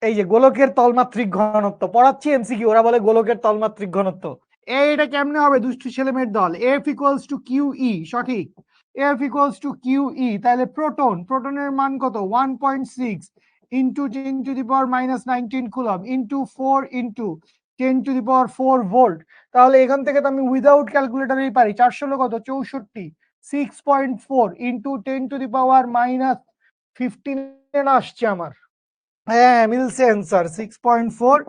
এই যে গোলকের তলমাত্রিক ঘনত্ব পড়াচ্ছি এমসিকিউ, ওরা বলে গোলকের তলমাত্রিক ঘনত্ব। এটা কেমনে হবে? দুষ্টু ছেলেমেয়ের দল। F equals to Q E, সঠিক। F equals to Q E, তাহলে প্রোটন, প্রোটনের মান কত? 1.6 into 10⁻⁻19 coulomb into 4 into 10⁴ volt. তাহলে এখান থেকে তো আমি উইদাউট ক্যালকুলেটরেই পারি। 4 কত? 64। 6.4 ইন্টু 10⁻⁻15 আসছে আমার। হ্যাঁ মিলছে অ্যান্সার, 6.4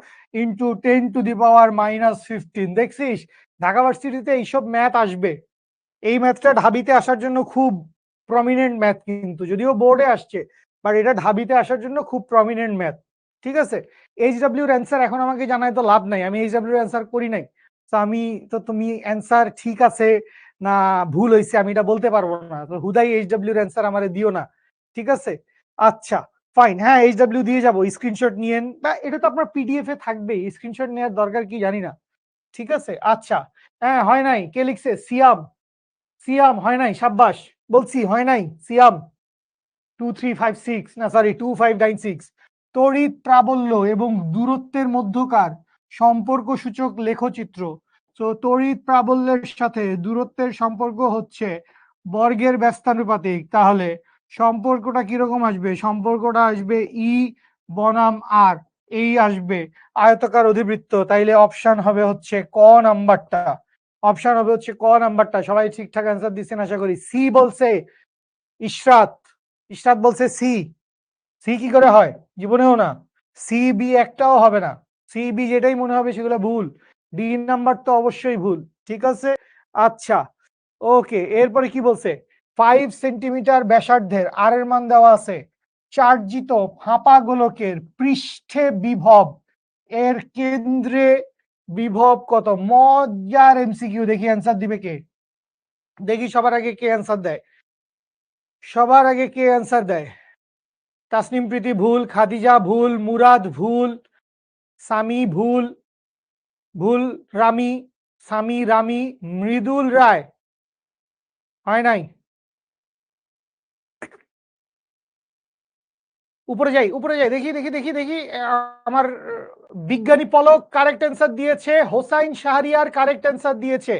ইন্টু 10⁻⁻15। দেখছিস ঢাকা ভার্সিটিতে এইসব ম্যাথ আসবে। এই ম্যাথটা ঢাবিতে আসার জন্য খুব প্রমিনেন্ট ম্যাথ, কিন্তু যদিও বোর্ডে আসছে, বাট এটা ঢাবিতে আসার জন্য খুব প্রমিনেন্ট ম্যাথ। ঠিক আছে, এইচডব্লিউর অ্যান্সার এখন আমাকে জানায় তো লাভ নাই, আমি এইচডব্লিউর অ্যান্সার করি নাই। তো আমি তো, তুমি অ্যান্সার ঠিক আছে না ভুল হয়েছে আমি এটা বলতে পারবো না, তো হুদাই এইচডব্লিউর অ্যান্সার আমারে দিও না। ঠিক আছে, আচ্ছা ফাইন, হ্যাঁ এইচডব্লিউ দিয়ে যাবো, স্ক্রিনশট নিয়েন, বা এটা তো আপনার পিডিএফ এ থাকবে, স্ক্রিনশট নেওয়ার দরকার কি জানি না। ঠিক আছে, আচ্ছা, হ্যাঁ হয় নাই, কে লিখছে? সিয়াম। সিয়াম হয় নাই, সাব্বাস, বলছি হয় নাই, সিয়াম 2356, না সরি 2596। তড়িৎ প্রাবল্য এবং দূরত্বের মধ্যকার সম্পর্ক সূচক লেখচিত্র। তো তড়িৎ প্রাবল্যের সাথে দূরত্বের সম্পর্ক হচ্ছে বর্গের ব্যস্তানুপাতিক, তাহলে সম্পর্কটা কিরকম আসবে? সম্পর্কটা আসবে ই বনাম আর, এই আসবে আয়তাকার অধিবৃত্ত, তাইলে অপশন হবে হচ্ছে ক নাম্বারটা। অপশন হবে হচ্ছে ক নাম্বারটা। সবাই ঠিকঠাক অ্যান্সার দিচ্ছেন আশা করি। সি বলছে ইশরাত, ইশরাত বলছে সি। সি কি করে হয়? জীবনেও না। সি বি একটাও হবে না, সি বি যেটাই মনে হবে সেগুলো ভুল। ডি নাম্বার তো অবশ্যই ভুল। ঠিক আছে, আচ্ছা ওকে, এরপরে কি বলছে? 5 সেন্টিমিটার ব্যাসার্ধের আর এর মান দেওয়া আছে, চার্জিত ফাঁপা গোলকের পৃষ্ঠে বিভব এর কেন্দ্রে বিভব কত? মজার এমসিকিউ, দেখি অ্যান্সার দিবে কে? দেখি সবার আগে কে অ্যান্সার দেয়, সবার আগে কে অ্যান্সার দেয়? তাসনিম প্রীতি ভুল, খাদিজা ভুল, মুরাদ ভুল, সামি ভুল, ভুল রামি, সামি রামি, মৃদুল রায় হয় নাই। উপরে যাই, উপরে যাই, দেখি দেখি দেখি দেখি আমার বিজ্ঞানী পলক কারেক্ট অ্যান্সার দিয়েছে, হোসাইন শাহরিয়ার কারেক্ট অ্যান্সার দিয়েছে,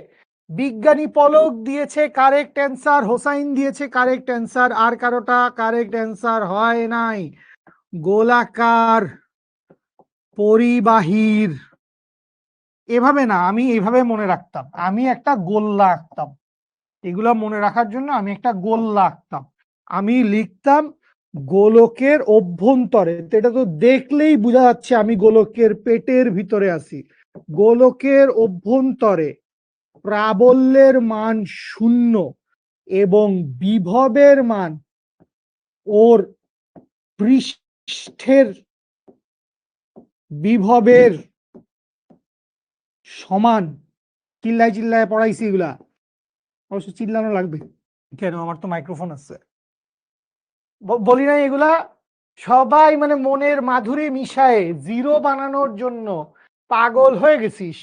বিজ্ঞানী পলক দিয়েছে কারেক্ট অ্যান্সার, হোসাইন দিয়েছে কারেক্ট অ্যান্সার, আর কারোটা কারেক্ট অ্যান্সার হয় নাই। গোলাকার পরিবাহীর, এভাবে না, আমি এইভাবে মনে রাখতাম, আমি একটা গোল্লা আঁকতাম, এগুলা মনে রাখার জন্য আমি একটা গোল্লা আঁকতাম। আমি লিখতাম গোলকের অভ্যন্তরে, এটা তো দেখলেই বোঝা যাচ্ছে আমি গোলকের পেটের ভিতরে আছি। গোলকের অভ্যন্তরে প্রাবল্যের মান 0 এবং বিভবের মান ওর পৃষ্ঠের বিভবের সমান। চিল্লায় চিল্লায় পড়াইছি এগুলা, অবশ্য চিল্লানো লাগবে কেন, আমার তো মাইক্রোফোন আছে। বলি নাই এগুলা? সবাই মানে মনের মাধুরী মিশায়ে জিরো বানানোর জন্য পাগল হয়ে গেছিস,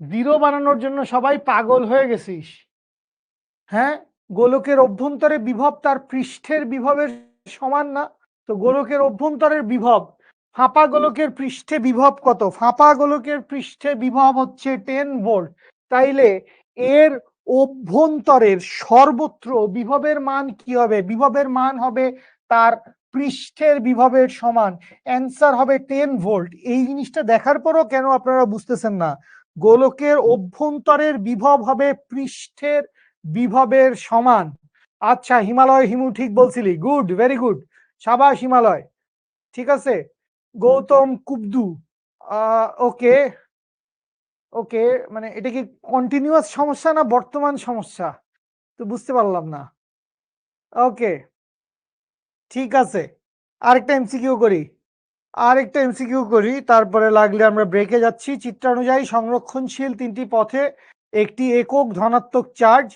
জিরো বানানোর জন্য সবাই পাগল হয়ে গেছিস। হ্যাঁ, গোলকের অভ্যন্তরে বিভব তার পৃষ্ঠের বিভবের সমান না? তো গোলকের অভ্যন্তরের বিভব, ফাঁপা গোলকের পৃষ্ঠে বিভব কত? ফাঁপা গোলকের পৃষ্ঠে বিভব হচ্ছে 10 ভোল্ট, তাইলে এর অভ্যন্তরের সর্বত্র বিভবের মান কি হবে? বিভবের মান হবে তার পৃষ্ঠের বিভবের সমান, অ্যান্সার হবে 10 ভোল্ট। এই জিনিসটা দেখার পরও কেন আপনারা বুঝতেছেন না? গোলকের অভ্যন্তরের বিভব হবে পৃষ্ঠের বিভবের সমান। আচ্ছা হিমালয়, হিমু ঠিক বলছিলি, গুড, ভেরি গুড, সাবাস হিমালয়। ঠিক আছে, গৌতম কুবদু, ওকে ওকে, মানে এটা কি কন্টিনিউয়াস সমস্যা না বর্তমান সমস্যা, তো বুঝতে পারলাম না। ওকে ঠিক আছে, আরেকটা এমসিকিউ করি, আরেকটা এমসিকিউ করি, তারপরে লাগলে আমরা ব্রেকে যাচ্ছি। চিত্রানুযায়ী সংরক্ষণশীল তিনটি পথে একটি একক ধনাত্মক চার্জ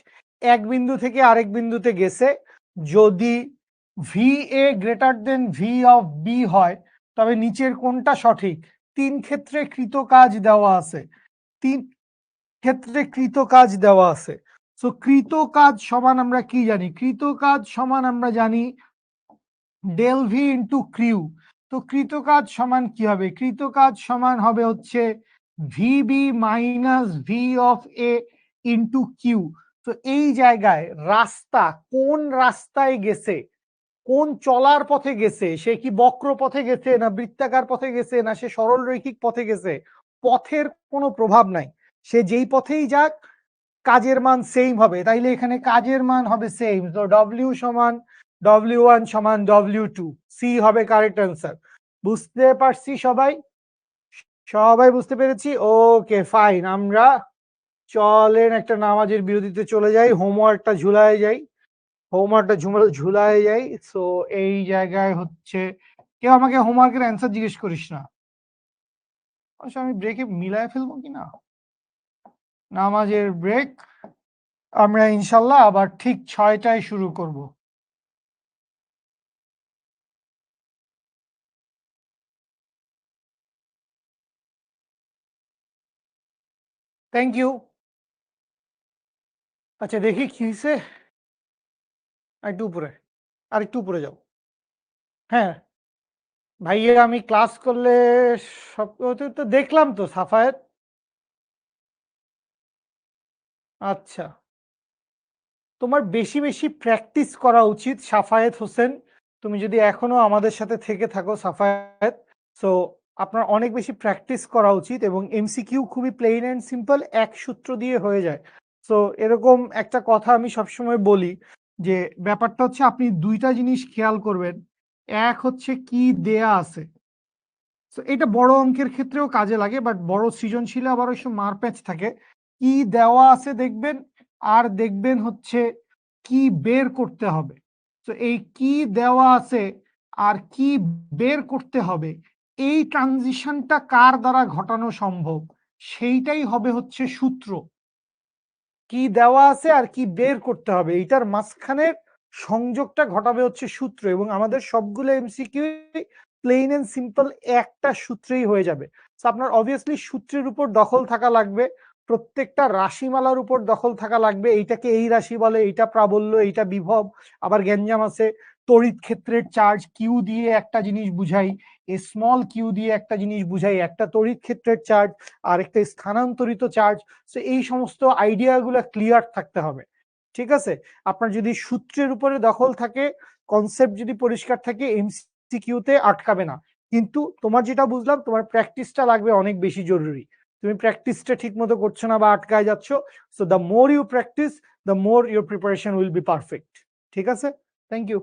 এক বিন্দু থেকে আরেক বিন্দুতে গেছে, যদি V A greater than V of B হয় তবে নিচের কোনটা সঠিক? তিন ক্ষেত্রে কৃত কাজ দেওয়া আছে, তিন ক্ষেত্রে কৃত কাজ দেওয়া আছে। তো কৃত কাজ সমান আমরা কি জানি? কৃত কাজ সমান আমরা জানি ডেল ভি ইন্টু ক্রিউ। তো কৃতকাজ সমান কি হবে? কৃতকাজ সমান হবে হচ্ছে VB minus V of A into Q. তো এই জায়গায় রাস্তা, কোন রাস্তায় গেছে, কোন চলার পথে গেছে, সে কি বক্র পথে গেছে না বৃত্তাকার পথে গেছে না সে সরল রৈখিক পথে গেছে, পথের কোনো প্রভাব নাই, সে যেই পথেই যাক কাজের মান সেম হবে, তাইলে এখানে কাজের মান হবে সেম। তো ডব্লিউ সমান W1 সমান W2, সি হবে কারেক্ট অ্যান্সার। বুঝতে পারছি সবাই? সবাই বুঝতে পেরেছি? ওকে ফাইন, আমরা চলেন একটা নামাজের বিরতিতে চলে যাই, হোমওয়ার্কটা ঝুলায় যাই, হোমওয়ার্কটা ঝুলায় যাই। সো এই জায়গায় হচ্ছে কেউ আমাকে হোমওয়ার্কের অ্যান্সার জিজ্ঞেস করিস না। অবশ্য আমি ব্রেকে মিলায় ফেলবো কিনা। নামাজের ব্রেক, আমরা ইনশাল্লাহ আবার ঠিক 6টায় শুরু করব। Thank you. আচ্ছা দেখি কি হয়েছে। একটু উপরে, আর একটু উপরে যাও। হ্যাঁ ভাইয়া, আমি ক্লাস করলে সব তো দেখলাম তো সাফায়েত। আচ্ছা, তোমার বেশি বেশি প্র্যাকটিস করা উচিত সাফায়েত হোসেন। তুমি যদি এখনো আমাদের সাথে থেকে থাকো সাফায়েত, সো আপনার অনেক বেশি প্র্যাকটিস করা উচিত। এবং এমসিকিউ খুবই প্লেন অ্যান্ড সিম্পল, এক সূত্র দিয়ে হয়ে যায়। সো এরকম একটা কথা আমি সবসময় বলি যে ব্যাপারটা হচ্ছে আপনি দুইটা জিনিস খেয়াল করবেন। এক হচ্ছে কি দেয়া আছে। তো এটা বড় অঙ্কের ক্ষেত্রেও কাজে লাগে, বাট বড় সৃজনশীলে আবার ওই সব মারপ্যাচ থাকে। কি দেওয়া আছে দেখবেন, আর দেখবেন হচ্ছে কি বের করতে হবে। তো এই কি দেওয়া আছে আর কি বের করতে হবে, এই ট্রানজিশনটা কার দ্বারা ঘটানো সম্ভব, সেইটাই হবে হচ্ছে সূত্র। কি দেওয়া আছে আর কি বের করতে হবে, এইটার মাঝখানের সংযোগটা ঘটাবে হচ্ছে সূত্র। এবং আমাদের সবগুলো এমসিকিউ প্লেন এন্ড সিম্পল একটা সূত্রেই হয়ে যাবে। তো আপনার অবভিয়াসলি সূত্রের উপর দখল থাকা লাগবে, প্রত্যেকটা রাশিমালার উপর দখল থাকা লাগবে। এইটাকে এই রাশি বলে, এইটা প্রাবল্য, এইটা বিভব। আবার গ্যাঞ্জাম আছে, তড়িৎ ক্ষেত্রের চার্জ কিউ দিয়ে একটা জিনিস বুঝাই, এ স্মল কিউ দিয়ে একটা জিনিস বুঝাই, একটা তড়িৎ ক্ষেত্রের চার্জ আর একটা স্থানান্তরিত চার্জ। তো এই সমস্ত আইডিয়াগুলো ক্লিয়ার থাকতে হবে। ঠিক আছে, আপনার যদি সূত্রের উপরে দখল থাকে, কনসেপ্ট যদি পরিষ্কার থাকে, এমসিকিউতে আটকাবে না। কিন্তু তোমার যেটা বুঝলাম, তোমার প্র্যাকটিসটা লাগবে অনেক বেশি জরুরি। তুমি প্র্যাকটিসটা ঠিক মতো করছো না বা আটকায় যাচ্ছ। So the more you practice, the more your preparation will be perfect. ঠিক আছে, থ্যাংক ইউ।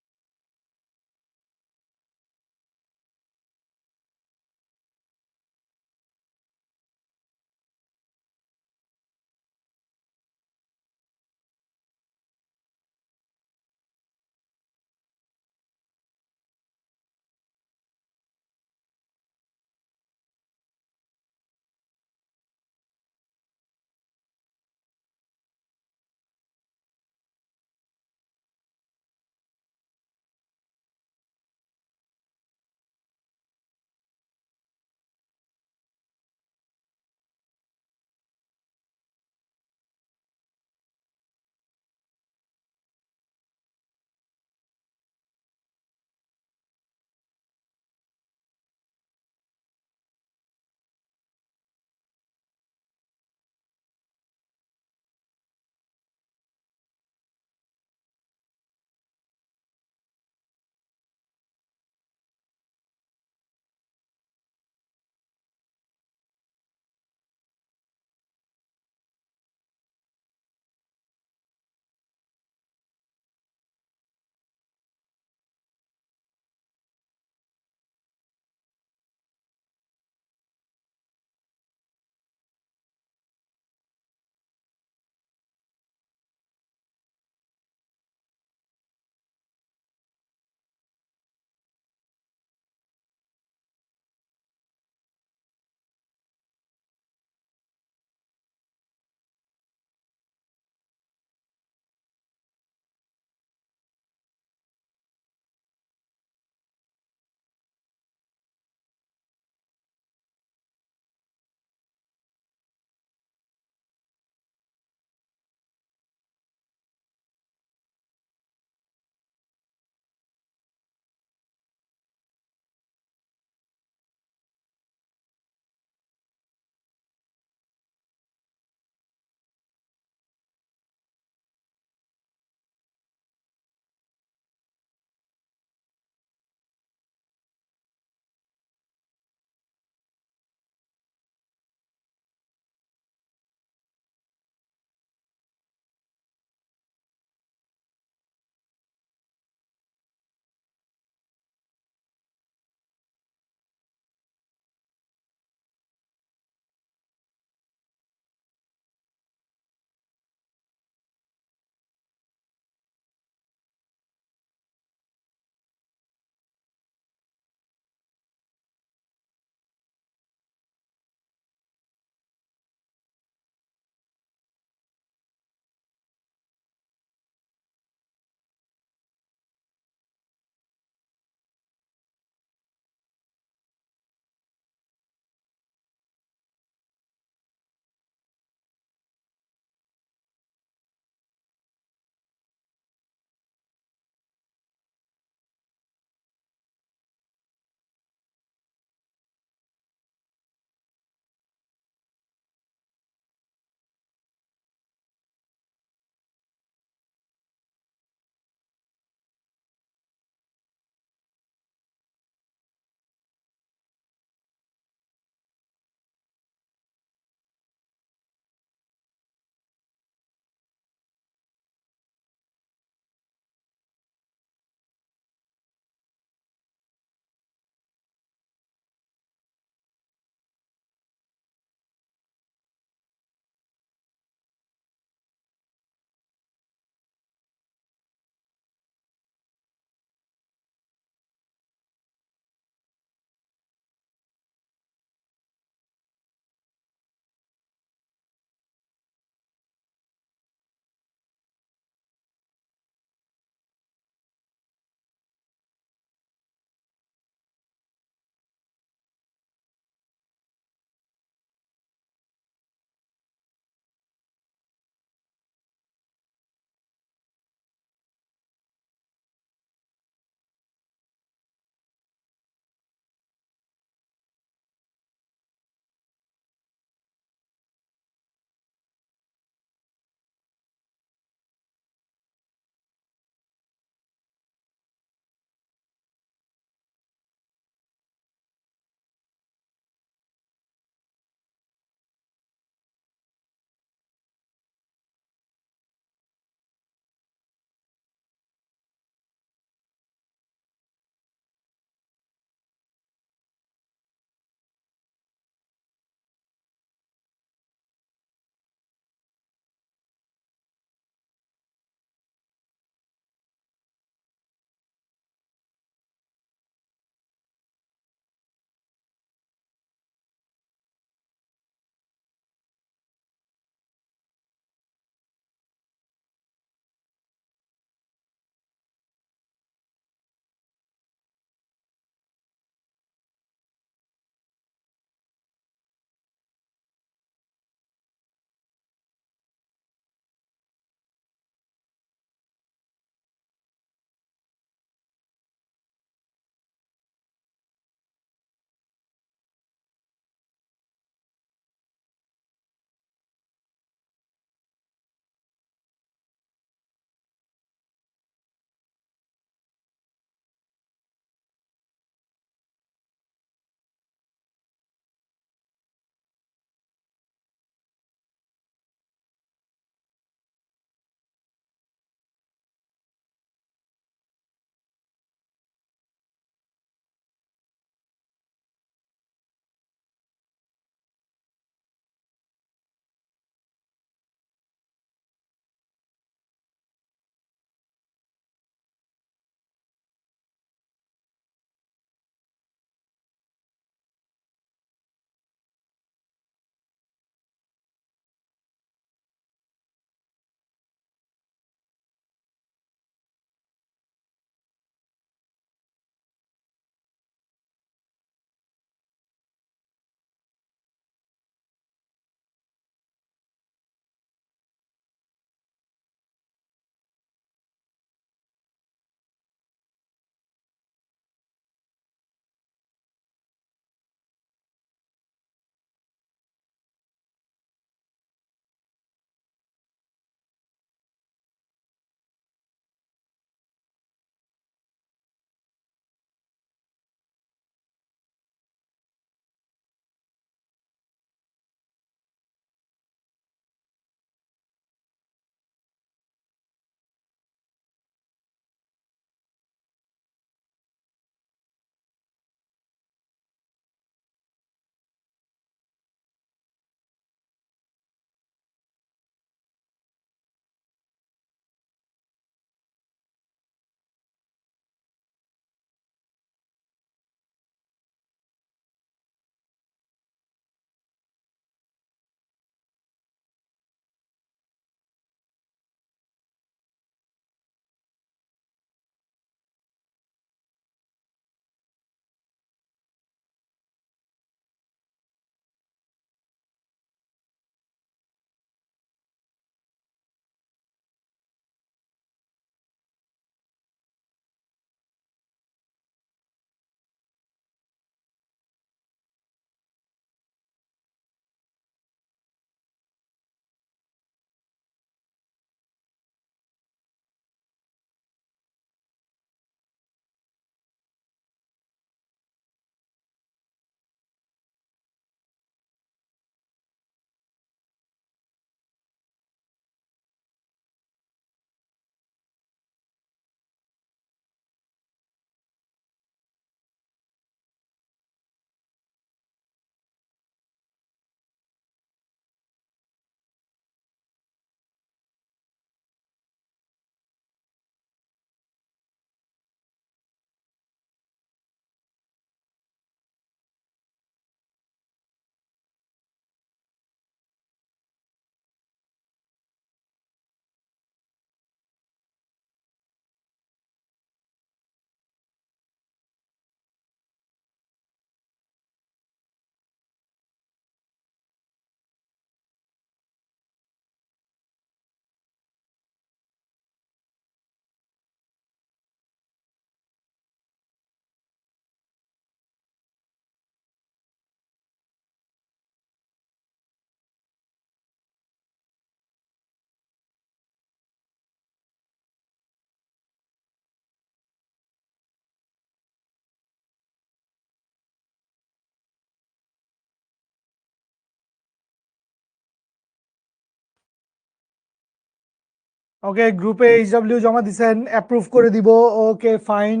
ওকে, গ্রুপে এইচডব্লিউ জমা দিছেন, অ্যাপ্রুভ করে দিব। Okay fine.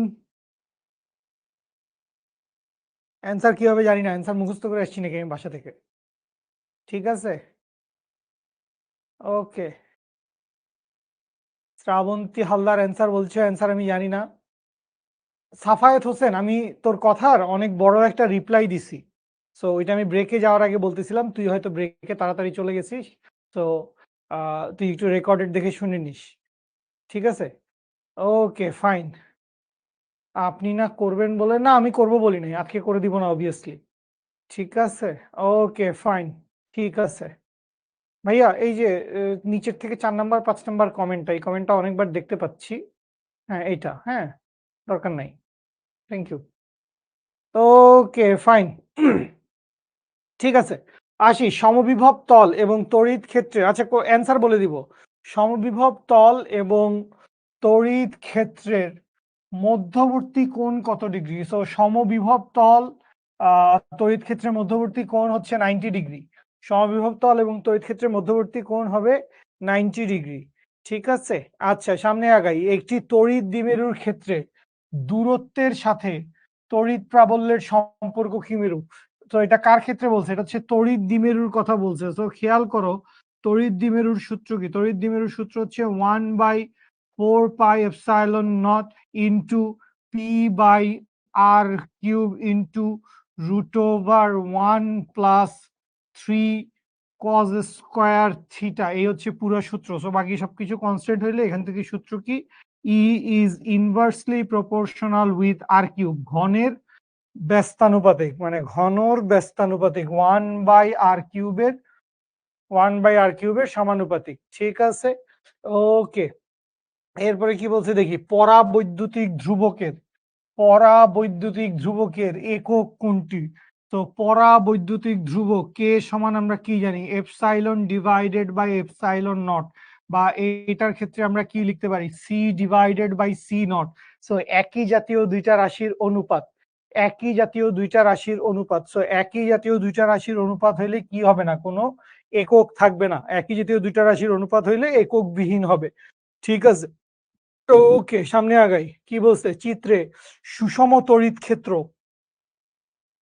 অ্যান্সার কি হবে জানি না, অ্যান্সার মুখস্থ করে আসছি নাকি আমি বাসা থেকে। ঠিক আছে, ওকে। শ্রাবন্তী হালদার অ্যান্সার বলছে, অ্যান্সার আমি জানি না। সাফায়েত হোসেন, আমি তোর কথার অনেক বড় একটা রিপ্লাই দিছি। সো ওইটা আমি ব্রেকে যাওয়ার আগে বলতেছিলাম, তুই হয়তো ব্রেকে তাড়াতাড়ি চলে গেছিস। তো তুই একটু রেকর্ডেড দেখে শুনে নিস। ঠিক আছে, ওকে ফাইন। আপনি না করবেন বলে না, আমি করব বলি নাই, আজকে করে দিব না অবভিয়াসলি। ঠিক আছে, ওকে ফাইন। ঠিক আছে ভাইয়া, এই যে নিচের থেকে 4 নাম্বার 5 নাম্বার কমেন্টটা, এই কমেন্টটা অনেকবার দেখতে পাচ্ছি। হ্যাঁ এইটা, হ্যাঁ, দরকার নাই। Thank you. Okay fine. ঠিক আছে, আসি সমবিভব তল এবং তড়িৎ ক্ষেত্রে। আচ্ছা, অ্যান্সার বলে দিব। সমবিভব তল এবং তড়িৎ ক্ষেত্রের মধ্যবর্তী কোণ কত ডিগ্রি? সো সমবিভব তল তড়িৎ ক্ষেত্রের মধ্যবর্তী কোণ হচ্ছে 90 ডিগ্রি। সমবিভব তল এবং তড়িৎ ক্ষেত্রের মধ্যবর্তী কোণ হবে 90 ডিগ্রি। ঠিক আছে, আচ্ছা সামনে আগাই। একটি তড়িৎ দ্বিমেরুর ক্ষেত্রে দূরত্বের সাথে তড়িৎ প্রাবল্যের সম্পর্ক কি মেরু? তো এটা কার ক্ষেত্রে বলছে? এটা হচ্ছে তড়িৎ দ্বিমেরুর কথা বলছে। তো খেয়াল করো, তড়িৎ দ্বিমেরুর সূত্র কি? তড়িৎ দ্বিমেরুর সূত্র হচ্ছে 1/4πε0 ইন্টু p/r³ ইন্টু √1+3 cos² এই হচ্ছে পুরো সূত্র। সো বাকি সবকিছু কনস্ট্যান্ট হইলে এখান থেকে সূত্র কি? E is inversely proportional with r³। ঘনের ব্যস্তানুপাতিক, মানে ঘনর ব্যস্তানুপাতিক, 1/r³ সমানুপাতিক। ঠিক আছে, ওকে। এরপরে কি বলছে দেখি, পরাবৈদ্যুতিক ধ্রুবকের একক কোনটি? তো পরাবৈদ্যুতিক ধ্রুবক কে সমান আমরা কি জানি? Epsilon divided by epsilon naught, বা এটার ক্ষেত্রে আমরা কি লিখতে পারি? C divided by C naught. So একই জাতীয় দুইটা রাশির অনুপাত, একই জাতীয় দুইটা রাশির অনুপাত। সো একই জাতীয় দুইটা রাশির অনুপাত হইলে কি হবে না, কোনো একক থাকবে না। একই জাতীয় দুইটা রাশির অনুপাত হইলে একক বিহীন হবে। ঠিক আছে, ওকে সামনে আগাই। কি বলছে চিত্রে? সুষম তড়িৎ ক্ষেত্র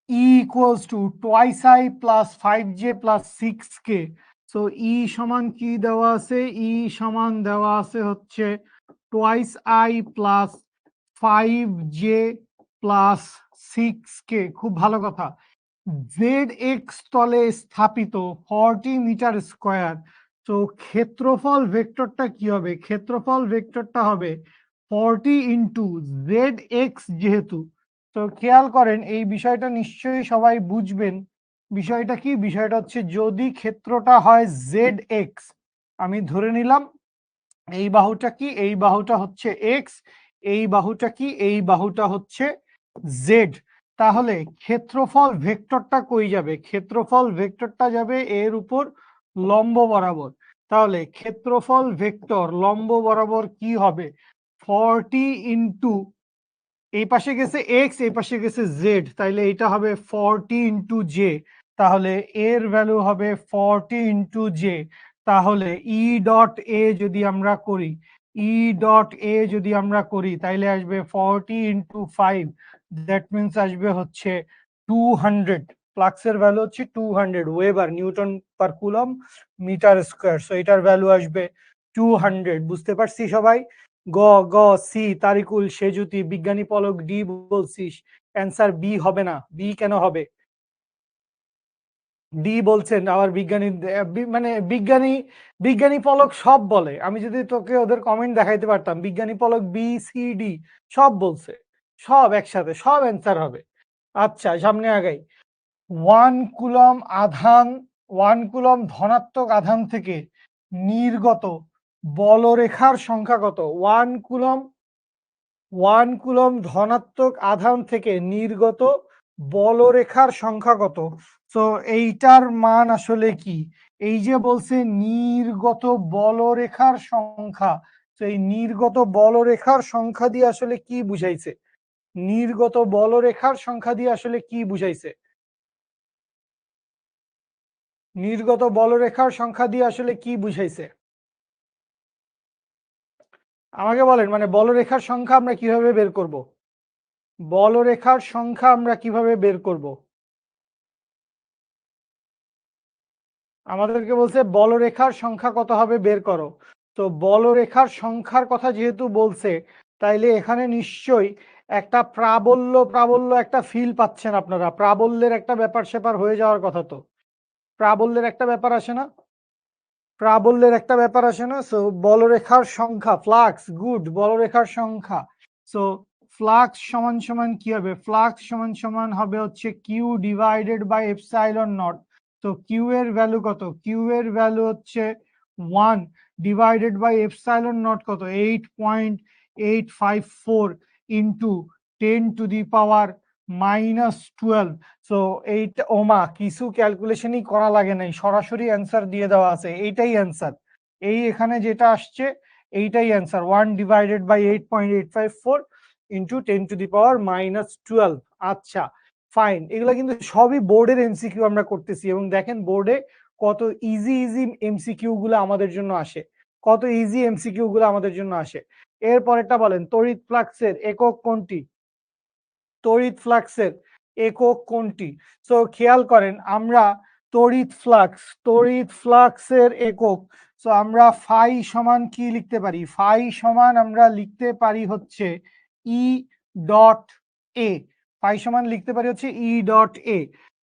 E equals to twice I plus 5J plus 6K. So E সমান কি দেওয়া আছে? E সমান দেওয়া আছে হচ্ছে twice I plus 5J plus 6K। খুব ভালো কথা। ZX তলে স্থাপিত 40 মিটার স্কোয়ার। তো ক্ষেত্রফল ভেক্টরটা কি হবে? ক্ষেত্রফল ভেক্টরটা হবে 40 ইন্টু ZX যেহেতু। তো খেয়াল করেন, এই বিষয়টা নিশ্চয়ই সবাই বুঝবেন। বিষয়টা কি? বিষয়টা হচ্ছে যদি ক্ষেত্রটা হয় ZX, আমি ধরে নিলাম এই বাহুটা কি? এই বাহুটা হচ্ছে এক্স। এই বাহুটা কি? এই বাহুটা হচ্ছে জেড। তাহলে ক্ষেত্রফল ভেক্টরটা কই যাবে? ক্ষেত্রফল ভেক্টরটা যাবে এর উপর লম্ব বরাবর। তাহলে ক্ষেত্রফল ভেক্টর লম্ব বরাবর কি হবে? 40 ইন্টু, এই পাশে গেছে এক্স, এই পাশে গেছে জেড, তাইলে এটা হবে 40 ইন্টু জে। তাহলে এর ভ্যালু হবে 40 ইন্টু জে। তাহলে ই ডট এ যদি আমরা করি, ই ডট এ যদি আমরা করি, তাইলে আসবে 40 ইন্টু 5, দ্যাট মিনস আসবে হচ্ছে 200। ফ্লাক্সের ভ্যালু হচ্ছে 200 weber newton per coulomb metre square. So এটার ভ্যালু আসবে 200। বুঝতে পারছি সবাই? গ গ সি তারিকুল সেজুতি বিজ্ঞানী পলক ডি বলছিস। অ্যান্সার বি হবে না। বি কেন হবে? ডি বলছেন আবার বিজ্ঞানী, মানে বিজ্ঞানী, বিজ্ঞানী পলক সব বলে। আমি যদি তোকে ওদের কমেন্ট দেখাইতে পারতাম, বিজ্ঞানী পলক বি সি ডি সব বলছে, সব একসাথে, সব অ্যান্সার হবে। আচ্ছা সামনে আগাই। 1 কুলম আধান, 1 কুলম ধনাত্মক আধান থেকে নির্গত বলরেখার সংখ্যা কত? 1 কুলম ধনাত্মক আধান থেকে নির্গত বলরেখার সংখ্যা কত? তো এইটার মান আসলে কি? এই যে বলছে নির্গত বলরেখার সংখ্যা, তো এই নির্গত বলরেখার সংখ্যা দিয়ে আসলে কি বুঝাইছে? নির্গত বলরেখার সংখ্যা দিয়ে আসলে কি বুঝাইছে? নির্গত বলরেখার সংখ্যা দিয়ে আসলে কি বুঝাইছে? আমাকে বলেন মানে বলরেখার সংখ্যা আমরা কিভাবে বের করব? বলরেখার সংখ্যা আমরা কিভাবে বের করব? আমাদেরকে বলছে বলরেখার সংখ্যা কত হবে বের করো। তো বলরেখার সংখ্যার কথা যেহেতু বলছে, তাইলে এখানে নিশ্চয়ই একটা প্রাবল্য প্রাবল্য একটা ফিল পাচ্ছেন আপনারা। প্রাবল্যের একটা ব্যাপার স্যাপার হয়ে যাওয়ার কথা তো। প্রাবল্যের একটা ব্যাপার আসে না? প্রাবল্যের একটা ব্যাপার আসে না? সো বলরেখার সংখ্যা ফ্লাক্স, গুড, বলরেখার সংখ্যা। সো ফ্লাক্স সমান সমান কি হবে? ফ্লাক্স সমান সমান হবে হচ্ছে Q divided by epsilon naught. তো কিউ এর ভ্যালু কত? কিউ এর ভ্যালু হচ্ছে 1 ডিভাইডেড বাই এপসাইলন নট কত? 8.854 ইন্টু 10⁻⁻12। সো এইটা ওমা কিছু ক্যালকুলেশনই করা লাগে নাই, সরাসরি অ্যান্সার দিয়ে দেওয়া আছে। এইটাই অ্যান্সার, এই এখানে যেটা আসছে এইটাই অ্যান্সার, 1/8.854 ইন্টু 10⁻⁻12। আচ্ছা ফাইন, এগুলো কিন্তু সবই বোর্ডের এমসিকিউ আমরা করতেছি, এবং দেখেন বোর্ডে কত ইজি ইজি এমসিকিউ গুলো আমাদের জন্য আসে, কত ইজি এমসিকিউ গুলো আমাদের জন্য আসে। এরপরেরটা বলেন, তড়িৎ ফ্লাক্সের একক কোনটি? তড়িৎ ফ্লাক্সের একক কোনটি? সো খেয়াল করেন, আমরা তড়িৎ ফ্লাক্সের একক, সো আমরা ফাই সমান কি লিখতে পারি? ফাই সমান আমরা লিখতে পারি হচ্ছে ই ডট এ। ফাই সমান লিখতে পারি হচ্ছে ই ডট এ,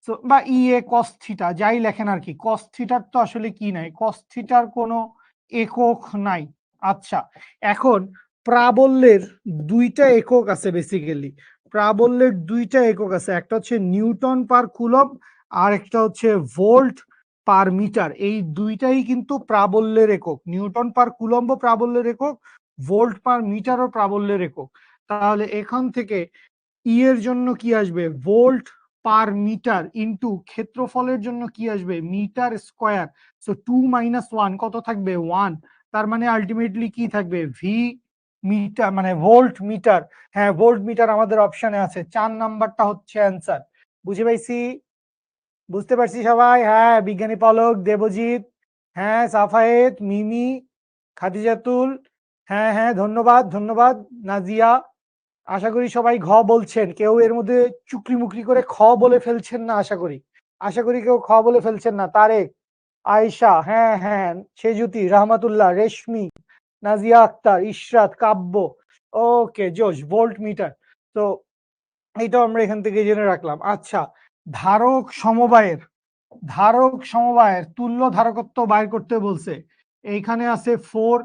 সো বা ই এ কস থিটা, যাই লেখেন আর কি। কস থিটার তো আসলে কি নাই, কস থিটার কোনো একক নাই। আচ্ছা, এখন প্রাবল্যের দুইটা একক আছে বেসিক্যালি। প্রাবল্যের দুইটা একক আছে, একটা হচ্ছে নিউটন পার কুলম্ব আর একটা হচ্ছে ভোল্ট পার মিটার। এই দুইটাই কিন্তু প্রাবল্যের একক, নিউটন পার কুলম্ব প্রাবল্যের একক, ভোল্ট পার মিটারও প্রাবল্যের একক। তাহলে এখান থেকে ই এর জন্য কি আসবে? ভোল্ট পার মিটার ইন্টু ক্ষেত্রফলের জন্য কি আসবে? Metre square. সো 2 - 1 কত থাকবে? 1। তার মানে আলটিমেটলি কি থাকবে? ভি মিটার মানে ভোল্ট মিটার। হ্যাঁ, ভোল্ট মিটার আমাদের অপশনে আছে, 4 নাম্বারটা হচ্ছে অ্যান্সার। বুঝে পাইছি? বুঝতে পারছি সবাই? হ্যাঁ, বিজ্ঞানী পলক, দেবজিৎ, হ্যাঁ সাফায়েত, মিমি, খাদিজাতুল, হ্যাঁ হ্যাঁ ধন্যবাদ ধন্যবাদ, নাজিয়া। আশা করি সবাই ঘ বলছেন, কেউ এর মধ্যে চুকরি মুকরি করে খ বলে ফেলছেন না, আশা করি। আশা করি কেউ খ বলে ফেলছেন না। তারেক, আয়েশা, হ্যাঁ হ্যাঁ, সেজুতি, রহমাতুল্লাহ, রেশমি, নাজিয়া আক্তার, ইশরাত, কাব্য। ওকে জোশ, ভোল্ট মিটার। তো এইটাও আমরা এখান থেকে জেনে রাখলাম। আচ্ছা, ধারক সমবায়ের তুল্য ধারকত্ব বাইর করতে বলছে। এইখানে আছে 4,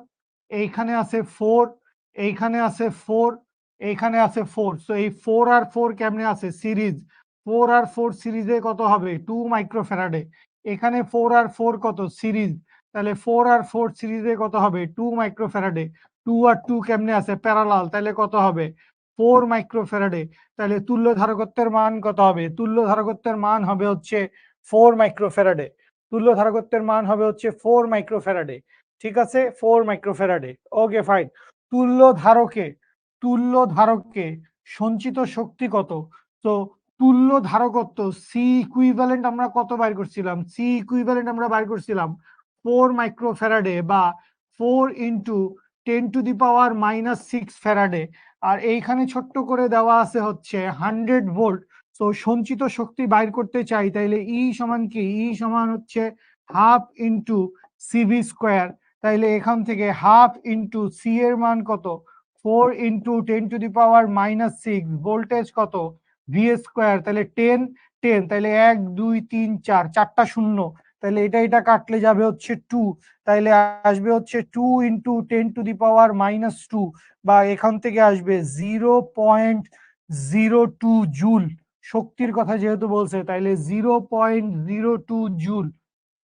এইখানে আছে 4, এইখানে আছে 4, এইখানে আছে 4। সো এই 4 আর 4 কেমনে আছে? সিরিজ। 4 আর 4 সিরিজে কত হবে? 2 মাইক্রোফ্যারাডে। এখানে 4 আর 4 কত? সিরিজ। তাহলে 4 আর 4 সিরিজে কত হবে? 2 মাইক্রোফ্যারাডে। 2 আর 2 কেমনে আছে? প্যারালাল, তাহলে কত হবে? 4 মাইক্রোফ্যারাডে। তাহলে তুল্য ধারকত্বের মান কত হবে? তুল্য ধারকত্বের মান হবে হচ্ছে 4 মাইক্রোফ্যারাডে। তুল্য ধারকত্বের মান হবে হচ্ছে 4 মাইক্রোফ্যারাডে। ঠিক আছে, 4 মাইক্রোফ্যারাডে। Okay fine. তুল্য ধারকে তুল্য ধারকে সঞ্চিত শক্তি কত? তো তুল্য ধারকত্ব সি ইকুইভ্যালেন্ট আমরা কত বাইর করছিলাম? সি ইকুইভ্যালেন্ট আমরা বাইর করছিলাম 4 মাইক্রোফ্যারাডে বা 4 ইন্টু 10⁻⁻6 ফ্যারাডে। আর এইখানে ছোট্ট করে দেওয়া আছে হচ্ছে 100 ভোল্ট। তো সঞ্চিত শক্তি বাইর করতে চাই, তাইলে ই সমান কি? ই সমান হচ্ছে হাফ ইন্টু সিভি স্কোয়ার। তাইলে এখান থেকে হাফ ইন্টু সি এর মান কত? 4 ইন্টু 10⁻⁻6, ভোল্টেজ কত? V square. তাহলে 10 10, তাহলে 1 2 3 4, চারটা শূন্য। তাহলে এটা কাটলে যাবে হচ্ছে 2, তাইলে আসবে হচ্ছে 2 ইন্টু 10⁻⁻2, বা এখান থেকে আসবে 0.02 জুল। শক্তির কথা যেহেতু বলছে, তাইলে 0.02 জুল।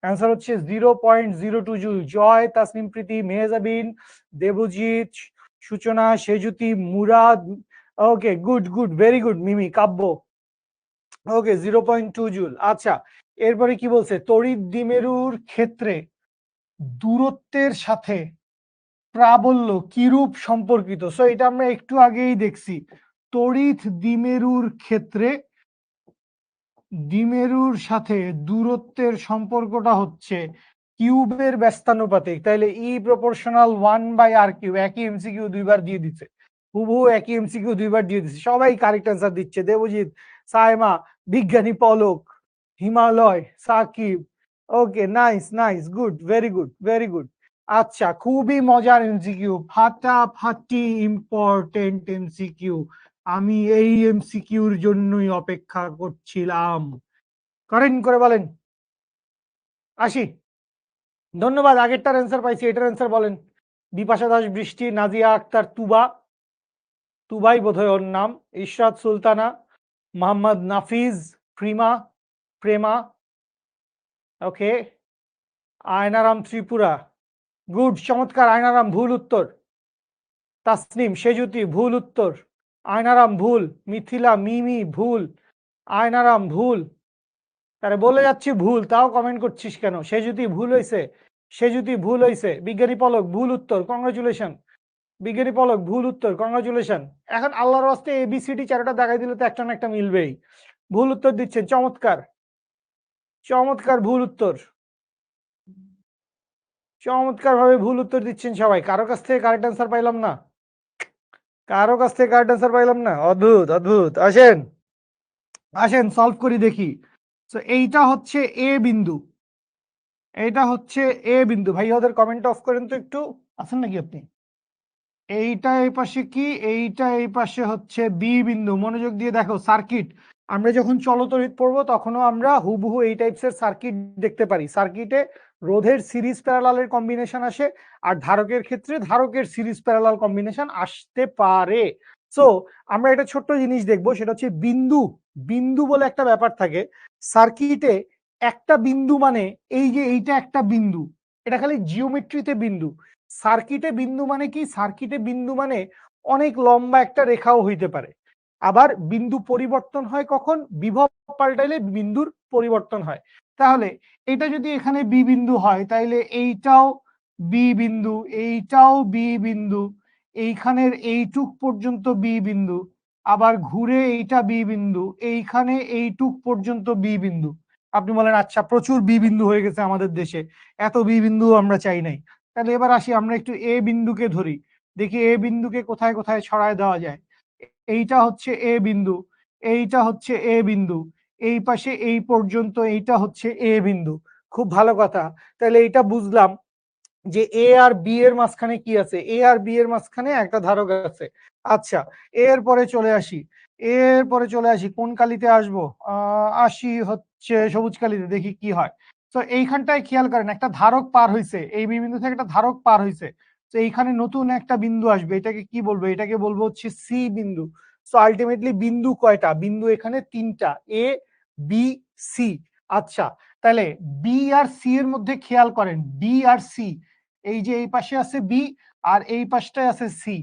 অ্যান্সার হচ্ছে 0.02 joule. Joy, Tasnim Priti, Mehjabin, Debjit, Suchona, Sejuti, Murad. Okay good good, very good. Mimi, Kabbo. Okay 0.2 joule. আচ্ছা, এরপরে কি বলছে? তড়িৎ দ্বিমেরুর ক্ষেত্রে দূরত্বের সাথে প্রাবল্য কিরূপ সম্পর্কিত? সো এটা আমরা একটু আগেই দেখছি। তড়িৎ দ্বিমেরুর ক্ষেত্রে দ্বিমেরুর সাথে দূরত্বের সম্পর্কটা হচ্ছে কিউবের ব্যস্তানুপাতিক, তাইলে ই প্রপোর্শনাল 1/r কিউব। একই এমসিকিউ দুইবার দিয়ে দিচ্ছে, হুবহু একই এমসিকিউ দুইবার দিয়ে দিচ্ছে, সবাই কারেক্ট অ্যান্সার দিচ্ছে। দেবজিৎ, সাইমা, বিজ্ঞানী Palok, Himalay, Sakib. Okay, nice nice, good, very good, very good. আচ্ছা, খুবই মজার এমসিকিউ, ফাটাফাটি ইম্পর্টেন্ট এমসিকিউ। আমি এই এমসিকিউর জন্যই অপেক্ষা করছিলাম। করেন করে বলেন। আসি, ধন্যবাদ। আগেরটার অ্যান্সার পাইছি, এটার অ্যান্সার বলেন। বিপাশা দাস, বৃষ্টি, নাজিয়া আক্তার, তুবা, তুবাই বোধহয় ওর নাম, ইশরাত সুলতানা, মোহাম্মদ নাফিজ, প্রিমা, প্রেমা, ওকে, আয়নারাম ত্রিপুরা, গুড, চমৎকার। আয়নারাম ভুল উত্তর। তাসনিম, সেজুতি ভুল উত্তর। আয়নারাম ভুল। মিথিলা, মিমি ভুল। আয়নারাম ভুল। তারে বলে যাচ্ছি ভুল, তাও কমেন্ট করছিস কেন? সেজুতি ভুল হয়েছে, সেজুতি ভুল হয়েছে। বিজ্ঞানী পলক ভুল উত্তর, কংগ্রাচুলেশন। বিজ্ঞানী পলক ভুল উত্তর, কংগ্রাচুলেশন। এখন আল্লাহর ওয়াস্তে এবিসিডি চারোটা দেখাই দিলে তো একটা না একটা মিলবেই। ভুল উত্তর দিচ্ছেন, চমৎকার, চমৎকার ভুল উত্তর, চমৎকার ভাবে ভুল উত্তর দিচ্ছেন সবাই। কারো কাছ থেকে কারেক্ট অ্যান্সার পাইলাম না, কারো কাছ থেকে কারেক্ট অ্যান্সার পাইলাম না। অদ্ভুত অদ্ভুত। আসেন আসেন, সলভ করি দেখি। তো এইটা হচ্ছে এ বিন্দু, এইটা হচ্ছে এ বিন্দু। ভাই ওদের কমেন্ট অফ করেন তো একটু, আছেন নাকি আপনি? এইটা এই পাশে কি, এইটা এই পাশে হচ্ছে বি বিন্দু। মনোযোগ দিয়ে দেখো সার্কিট। আমরা যখন চলতড়িৎ পড়বো তখনও আমরা হুবহু এই টাইপসের সার্কিট দেখতে পারি। সার্কিটে রোধের সিরিজ প্যারালালের কম্বিনেশন আসে, আর ধারকের ক্ষেত্রে ধারকের সিরিজ প্যারালাল কম্বিনেশন আসতে পারে। সো আমরা একটা ছোট্ট জিনিস দেখবো, সেটা হচ্ছে বিন্দু। বিন্দু বলে একটা ব্যাপার থাকে সার্কিটে। একটা বিন্দু মানে এই যে এইটা একটা বিন্দু, এটা খালি জিওমেট্রিতে বিন্দু। সার্কিটে বিন্দু মানে কি? সার্কিটে বিন্দু মানে অনেক লম্বা একটা রেখাও হইতে পারে। আবার বিন্দু পরিবর্তন হয় কখন? বিভব পাল্টাইলে বিন্দুর পরিবর্তন হয়। তাহলে এটা যদি এখানে বি বিন্দু হয়, তাইলে এইটাও বি বিন্দু, এইটাও বি বিন্দু, এইখানের এইটুক পর্যন্ত বি বিন্দু, আবার ঘুরে এইটা বি বিন্দু, এইখানে এইটুক পর্যন্ত বি বিন্দু। আপনি বলেন আচ্ছা, প্রচুর বি বিন্দু হয়ে গেছে আমাদের দেশে, এত বি বিন্দু আমরা চাই নাই। তাহলে এবার আসি, আমরা একটু এ বিন্দুকে ধরি, দেখি এ বিন্দুকে কোথায় কোথায় ছড়ায় দেওয়া যায়। এইটা হচ্ছে এ বিন্দু, এইটা হচ্ছে এ বিন্দু, এই পাশে এই পর্যন্ত এইটা হচ্ছে এ বিন্দু। খুব ভালো কথা। তাহলে এইটা বুঝলাম যে এ আর বি এর মাঝখানে কি আছে, এ আর বি এর মাঝখানে একটা ধারক আছে। আচ্ছা, এর পরে চলে আসি, এর পরে চলে আসি কোন কালিতে আসবো? আসি হচ্ছে সবুজ কালিতে, দেখি কি হয়। তো এইখানটায় খেয়াল করেন, একটা ধারক পার হয়েছে, এই বি বিন্দু থেকে একটা ধারক পার হয়েছে। তো এইখানে নতুন একটা বিন্দু আসবে, এটাকে কি বলবো? এটাকে বলবো হচ্ছে সি বিন্দু। তো আলটিমেটলি বিন্দু কয়টা? বিন্দু এখানে তিনটা, এ, বি, সি। আচ্ছা, তাহলে বি আর সি এর মধ্যে খেয়াল করেন, বি আর সি, এই যে এই পাশে আছে বি আর এই পাশটায় আছে সি।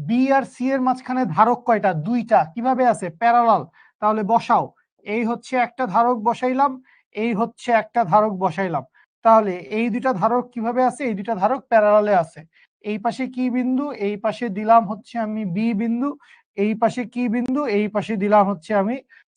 বি আর সি এর মাঝখানে ধারক কয়টা? দুইটা। কিভাবে আছে? প্যারালাল। তাহলে বসাও, এই হচ্ছে একটা ধারক বসাইলাম, এই হচ্ছে একটা ধারক বসাইলাম। তাহলে এই দুইটা ধারক কিভাবে আছে? এই দুইটা ধারক প্যারালালে আছে। এই পাশে কি বিন্দু? এই পাশে দিলাম হচ্ছে আমি বি বিন্দু। এই পাশে কি বিন্দু? এই পাশে দিলাম হচ্ছে আমি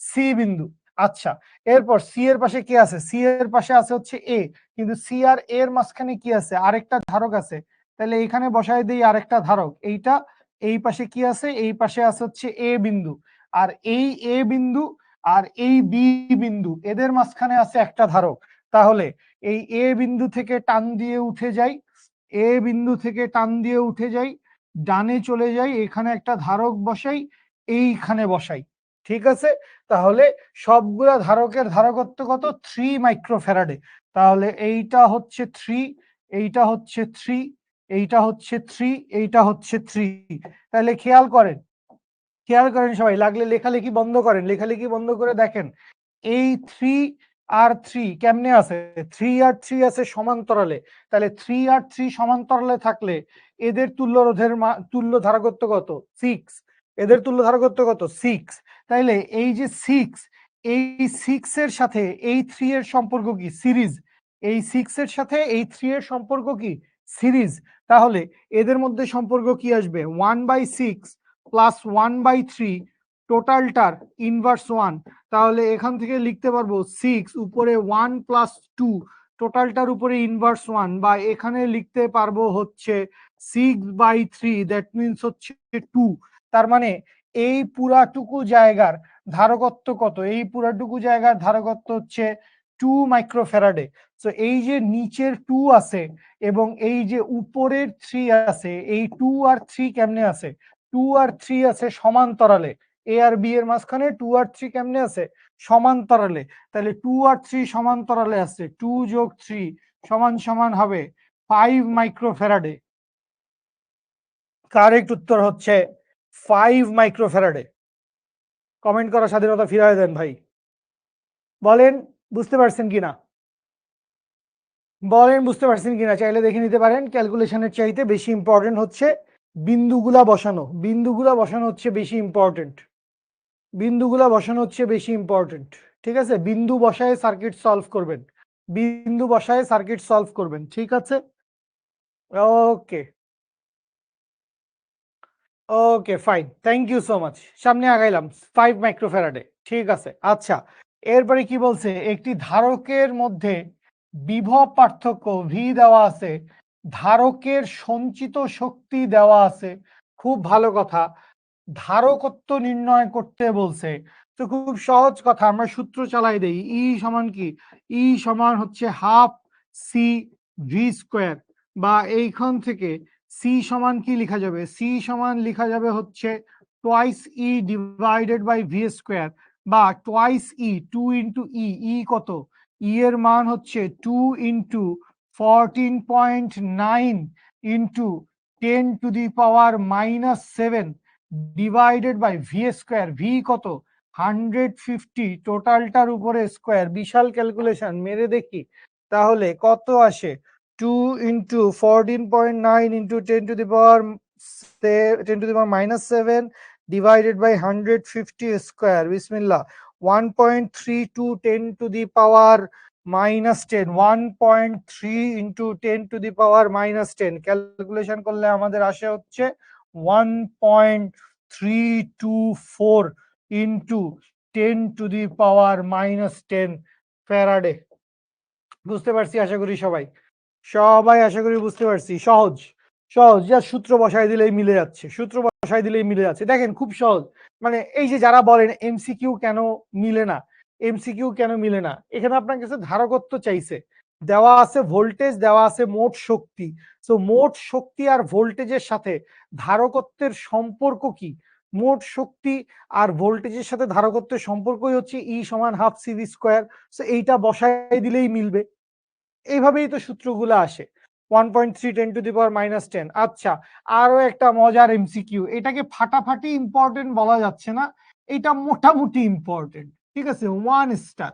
সি বিন্দু। আচ্ছা, এরপর সি এর পাশে কি আছে? সি এর পাশে আছে হচ্ছে এ, কিন্তু সি আর এর মাঝখানে কি আছে? আরেকটা ধারক আছে। তাহলে এইখানে বসাই দিই আরেকটা ধারক, এইটা। এই পাশে কি আছে? এই পাশে আছে হচ্ছে এ বিন্দু। আর এই এ বিন্দু আর এই বি বিন্দু, এদের মাঝখানে আছে একটা ধারক। তাহলে এই এ বিন্দু থেকে টান দিয়ে উঠে যাই, এ বিন্দু থেকে টান দিয়ে উঠে যাই, ডানে চলে যাই, এখানে একটা ধারক বসাই, এইখানে বসাই। ঠিক আছে? তাহলে সবগুলা ধারকের ধারকত্ব কত? 3 মাইক্রোফ্যারাডে। তাহলে এইটা হচ্ছে 3, এইটা হচ্ছে 3, এইটা হচ্ছে 3, এইটা হচ্ছে 3। তাহলে খেয়াল করেন, খেয়াল করেন সবাই, লাগলে লেখালেখি বন্ধ করেন, লেখালেখি বন্ধ করে দেখেন এই 3 আর 3 কেমনে আছে? 3 আর 3 আছে সমান্তরালে। তাহলে 3 আর 3 সমান্তরালে থাকলে এদের তুল্য রোধের তুল্য ধারকত্ব কত? 6। এদের তুল্য ধারকত্ব কত? 6। তাইলে এই যে 6, এই 6 এর সাথে এই 3 এর সম্পর্ক কি? সিরিজ। এই 6 এর সাথে এই 3 এর সম্পর্ক কি? সিরিজ। তাহলে এদের মধ্যে সম্পর্ক কি আসবে? 1/6 প্লাস 1/3, টোটালটার ইনভার্স 1। তাহলে এখান থেকে লিখতে পারবো 6 উপরে 1 প্লাস 2, টোটালটার উপরে ইনভার্স 1, বা এখানে লিখতে পারবো হচ্ছে 6/3, দ্যাট মিনস হচ্ছে 2। তার মানে এই পুরাটুকু জায়গার ধারকত্ব কত? এই পুরাটুকু জায়গার ধারকত্ব হচ্ছে 2 মাইক্রোফ্যারাডে। তো এই যে নিচের 2 আছে এবং এই যে উপরের 3 আছে, এই 2 আর 3 কেমনে আছে? 2 আর 3 আছে সমান্তরালে। এ আর বি এর মাঝখানে 2 আর 3 কেমনে আছে? সমান্তরালে। তাহলে 2 আর 3 সমান্তরালে আছে, 2 যোগ 3 সমান সমান হবে 5 মাইক্রোফ্যারাডে। কারেক্ট উত্তর হচ্ছে 5 মাইক্রোফ্যারাডে। কমেন্ট করার স্বাধীনতা ফিরিয়ে দেন ভাই। বলেন বুঝতে পারছেন কিনা, বলেন বুঝতে পারছেন কিনা, চাইলে দেখে নিতে পারেন। ক্যালকুলেশনের চাইতে বেশি ইম্পর্টেন্ট হচ্ছে বিন্দুগুলা বসানো। বিন্দুগুলা বসানো হচ্ছে বেশি ইম্পর্টেন্ট, বিন্দুগুলা বসানো হচ্ছে বেশি ইম্পর্টেন্ট। ঠিক আছে, বিন্দু বসায় সার্কিট সলভ করবেন, বিন্দু বসায় সার্কিট সলভ করবেন। ঠিক আছে, okay okay fine, thank you so much. সামনে আগাইলাম 5 মাইক্রোফ্যারাডে। ঠিক আছে, আচ্ছা এরপরে কি বলছে? একটি ধারকের মধ্যে বিভব পার্থক্য ভি দেওয়া আছে, ধারকের সঞ্চিত শক্তি দেওয়া আছে। খুব ভালো কথা, ধারকত্ব নির্ণয় করতে বলছে। তো খুব সহজ কথা, আমরা সূত্র চালাই দেই। ই সমান কি? ই সমান হচ্ছে হাফ সি ভি স্কোয়ার, বা এইখান থেকে সি সমান কি লিখা যাবে? সি সমান লিখা যাবে হচ্ছে twice E divided by V square, বা twice E, 2 into E. E কত? ই এর মান হচ্ছে 2 into 14.9 into 10⁻⁻7 divided by V square. V কত? 150, টোটালটার উপরে স্কোয়ার। বিশাল ক্যালকুলেশন, মেরে দেখি তাহলে কত আসে। 2 into 14.9 into 10⁻⁻7 divided by 150 square. বিসমিল্লাহ। 1.32 10⁻⁻10, 1.3 ইন্টু 10⁻⁻10 ক্যালকুলেশন করলে আমাদের আসে হচ্ছে 1.324 ইন্টু 10⁻⁻10 ফ্যারাডে। বুঝতে পারছি আশা করি সবাই, সবাই আশা করি বুঝতে পারছি। সহজ সহজ, যা সূত্র বসাই দিলেই মিলে যাচ্ছে, সূত্র বসাই দিলেই মিলে যাচ্ছে। দেখেন খুব সহজ। মানে এই যে যারা বলেন এমসিকিউ কেন মিলে না, এমসিকিউ কেন মিলে না, এখানে আপনার কাছে ধারকত্ব চাইছে, দেওয়া আছে ভোল্টেজ, দেওয়া আছে মোট শক্তি। তো মোট শক্তি আর ভোল্টেজের সাথে ধারকত্বের সম্পর্ক কি? মোট শক্তি আর ভোল্টেজের সাথে ধারকত্বের সম্পর্কই হচ্ছে ই সমান হাফ সিভি স্কোয়ার। তো এইটা বসাই দিলেই মিলবে। এইভাবেই তো সূত্রগুলো আসে। 1.3 10⁻⁻10। আচ্ছা, আরো একটা মজার এমসিকিউ, এটাকে ফাটাফাটি ইম্পর্টেন্ট বলা যাচ্ছে না, এটা মোটামুটি ইম্পর্টেন্ট। ঠিক আছে, 1 স্টার।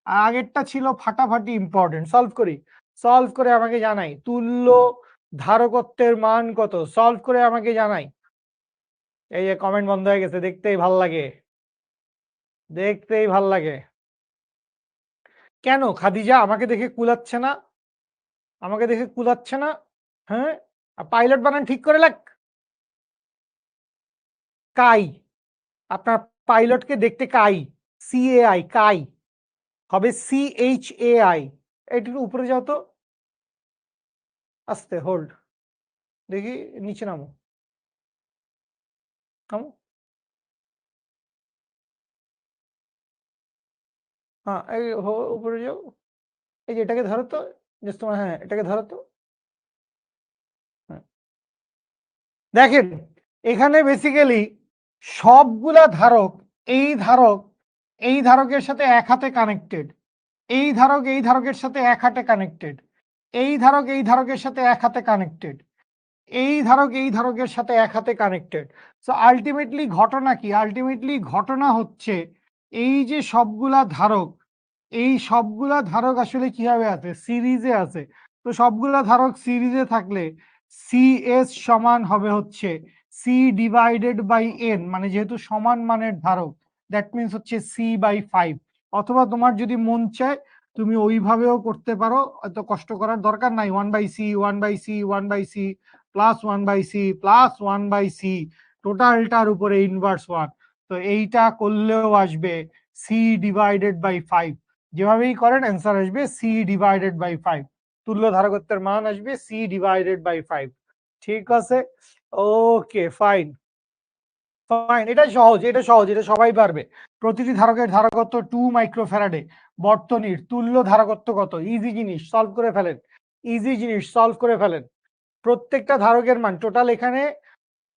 আর আগেরটা ছিল ফাটাফাটি ইম্পর্টেন্ট। সলভ করি, সলভ করে আমাকে জানাই তুল্য ধারকত্বের মান কত। সলভ করে আমাকে জানাই। এই যে কমেন্ট বন্ধ হয়ে গেছে, দেখতেই ভাল লাগে, দেখতেই ভাল লাগে। কেন খাদিজা আমাকে দেখে কুলাচ্ছে না? আমাকে দেখে কুলাচ্ছে না? হ্যাঁ, পাইলট বানান ঠিক করে লাগ। কাই, আপনার পাইলটকে দেখতে কাই, CAI কাই হবে CHAI। একটু উপরে যাও তো, আস্তে হোল্ড, দেখি নিচে নামো, নামো। হ্যাঁ এই উপরে যাও। এই যে এটাকে ধরো তো, তোমার, হ্যাঁ এটাকে ধরো তো। হ্যাঁ। দেখেন এখানে বেসিক্যালি সবগুলা ধারক, এই ধারক এই ধারকের সাথে এক হাতে কানেক্টেড, এই ধারক এই ধারকের সাথে এক হাতে কানেক্টেড, এই ধারক এই ধারকের সাথে এক হাতে কানেক্টেড, এই ধারক এই ধারকের সাথে এক হাতে কানেক্টেড। সো আলটিমেটলি ঘটনা কি? আলটিমেটলি ঘটনা হচ্ছে এই যে সবগুলা ধারক, এই সবগুলা ধারক আসলে কিভাবে আছে? সিরিজে আছে। তো সবগুলা ধারক সিরিজে থাকলে সিএস সমান হবে হচ্ছে সি ডিভাইডেড বাই এন, মানে যেহেতু সমান মানের ধারক, দ্যাট মিনস হচ্ছে C/5। অথবা তোমার যদি মন চায় তুমি ওইভাবেও করতে পারো, এত কষ্ট করার দরকার নাই। 1/C 1/C 1/C plus 1/C plus 1/C টোটালটার উপরে ইনভার্স 1। তো এইটা করলেও আসবে C/5। যেভাবেই করেন অ্যান্সার আসবে সি ডিভাইডেড বাই 5, তুল্য ধারকত্বের মান আসবে সি ডিভাইডেড বাই 5। ঠিক আছে, ওকে ফাইন ফাইন, এটা সহজ, এটা সহজ, এটা সবাই পারবে। প্রতিটি ধারকের ধারকত্ব 2 মাইক্রোফ্যারাডে, বর্তনীর তুল্য ধারকত্ব কত? ইজি জিনিস, সলভ করে ফেলেন, ইজি জিনিস, সলভ করে ফেলেন। প্রত্যেকটা ধারকের মান টোটাল এখানে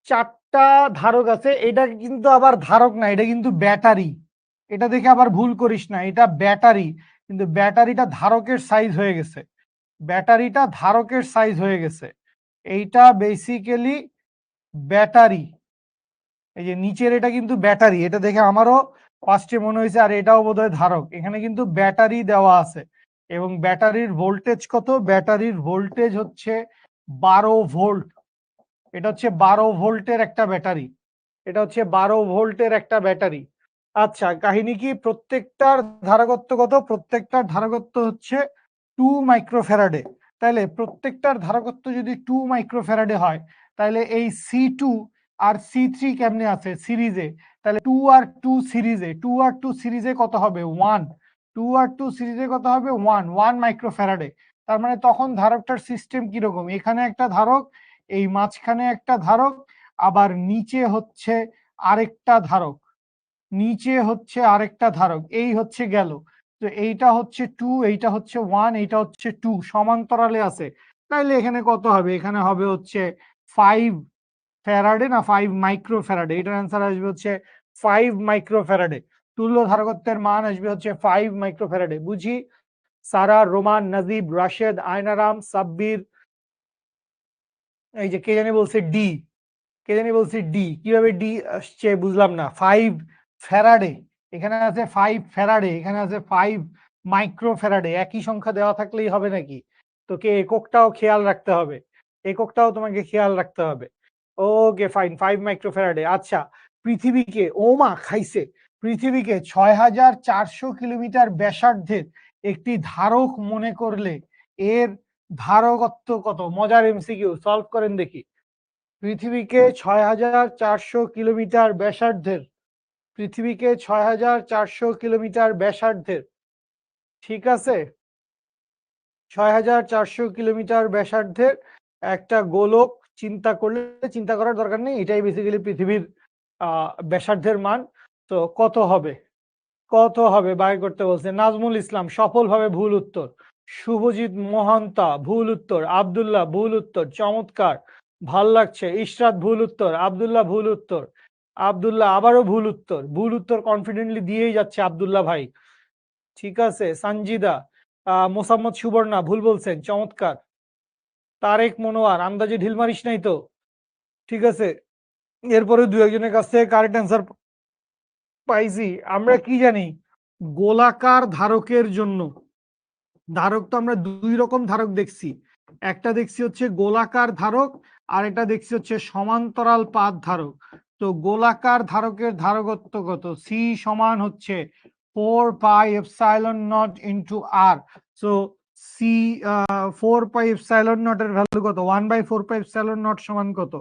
4টা ধারক আছে, এটা কিন্তু আবার ধারক না, এটা কিন্তু ব্যাটারি। এটা দেখে আবার ভুল করিস না, এটা ব্যাটারি, কিন্তু ব্যাটারিটা ধারকের সাইজ হয়ে গেছে, ব্যাটারিটা ধারকের সাইজ হয়ে গেছে। এইটা বেসিক্যালি ব্যাটারি, এই যে নিচের এটা কিন্তু ব্যাটারি, এটা দেখে আমারও ফার্স্টে মনে হয়েছে আর এটাও বোধহয় ধারক। এখানে কিন্তু ব্যাটারি দেওয়া আছে এবং ব্যাটারির ভোল্টেজ কত? ব্যাটারির ভোল্টেজ হচ্ছে 12 ভোল্ট। এটা হচ্ছে 12 ভোল্টের একটা ব্যাটারি, এটা হচ্ছে 12 ভোল্টের একটা ব্যাটারি। আচ্ছা, কাহিনী কি? প্রত্যেকটার ধারকত্ব কত? প্রত্যেকটার ধারকত্ব হচ্ছে 2 মাইক্রোফ্যারাডে। তাহলে প্রত্যেকটার ধারকত্ব যদি 2 মাইক্রোফ্যারাডে হয়, তাহলে এই C2 আর C3 কেমনে আছে? সিরিজে। তাহলে 2 আর 2 সিরিজে, 2 আর 2 সিরিজে কত হবে? 1। 2 আর 2 সিরিজে কত হবে? 1 মাইক্রোফ্যারাডে। তার মানে তখন ধারকটার সিস্টেম কিরকম? এখানে একটা ধারক, এই মাঝখানে একটা ধারক, আবার নিচে হচ্ছে আরেকটা ধারক, নিচে হচ্ছে আরেকটা ধারক, এই হচ্ছে গেল। তো এইটা হচ্ছে 2, এইটা হচ্ছে 1, এইটা হচ্ছে 2, সমান্তরালে আছে। তাইলে এখানে কত হবে? এখানে হবে হচ্ছে 5 ফ্যারাডে, না 5 মাইক্রোফ্যারাডে। এটার অ্যান্সার আসবে হচ্ছে 5 মাইক্রোফ্যারাডে। তুল্য ধারকত্বের মান আসবে হচ্ছে 5 মাইক্রোফ্যারাডে। বুঝি? সারা, রোমান, নাজিব, রাশেদ, আয়নারাম, সাব্বির, এই যে কে জানি বলছে ডি, কে জানি বলছে ডি, কিভাবে ডি আসছে বুঝলাম না। 5 ফ্যারাডে, এখানে আছে 5 ফ্যারাডে, এখানে আছে 5 মাইক্রো ফ্যারাডে, একই সংখ্যা দেওয়া থাকলেই হবে নাকি? তোকে এককটাও খেয়াল রাখতে হবে, এককটাও তোমাকে খেয়াল রাখতে হবে। Okay fine, 5 micro Faraday. আচ্ছা, পৃথিবীকে, ওমা খাইছে, পৃথিবীকে 6400 কিলোমিটার ব্যাসার্ধের একটি ধারক মনে করলে এর ধারকত্ব কত? মজার এমসিকিউ, সলভ করেন দেখি। পৃথিবীকে 6400 কিলোমিটার ব্যাসার্ধের, পৃথিবীকে 6400 কিলোমিটার ব্যাসার্ধের, ঠিক আছে, 6400 কিলোমিটার ব্যাসার্ধের একটা গোলক চিন্তা করলে, চিন্তা করার দরকার নেই, এটাই বেসিক্যালি পৃথিবীর ব্যাসার্ধের মান। তো কত হবে? কত হবে বাইর করতে বলছে। নাজমুল ইসলাম সফলভাবে ভুল উত্তর, শুভজিৎ মহান্তা ভুল উত্তর, আব্দুল্লাহ ভুল উত্তর, চমৎকার, ভাল লাগছে। ইশরাত ভুল উত্তর, আব্দুল্লাহ ভুল উত্তর, আব্দুল্লাহ আবারও ভুল উত্তর, ভুল উত্তর কনফিডেন্টলি দিয়েই যাচ্ছে আব্দুল্লাহ ভাই। ঠিক আছে, সঞ্জিদা, মোসাম্মদ সুবর্ণা ভুল বলছেন, চমৎকার। তারেক মনোয়ার, আন্দাজে ঢিল মারিস নাই তো? ঠিক আছে, এরপরে দু একজনের কাছ থেকে কারেক্ট অ্যান্সার পাইছি। আমরা কি জানি? গোলাকার ধারকের জন্য, ধারক তো আমরা দুই রকম ধারক দেখছি, একটা দেখছি হচ্ছে গোলাকার ধারক, আর একটা দেখছি হচ্ছে সমান্তরাল পাত ধারক। তো গোলাকার ধারকের ধারকত্ব কত? সি সমান হচ্ছে 4 pi epsilon naught into R. So C 4 pi epsilon naught এর ভ্যালু কত? 1/4 পাই এপসাইলন নট সমান কত?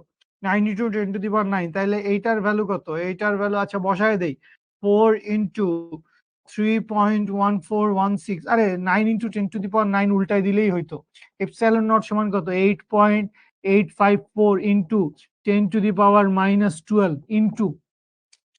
9 × 10⁻⁹। তাহলে এইটার ভ্যালু কত? এইটার ভ্যালু, আচ্ছা বসায় দেই, 4 × 3.1416, আরে 9 × 10⁻৯ উল্টাই দিলেই হইতো। এপসাইলন নট সমান কত? 8.854 ইন্টু 10⁻⁻12 ইন্টু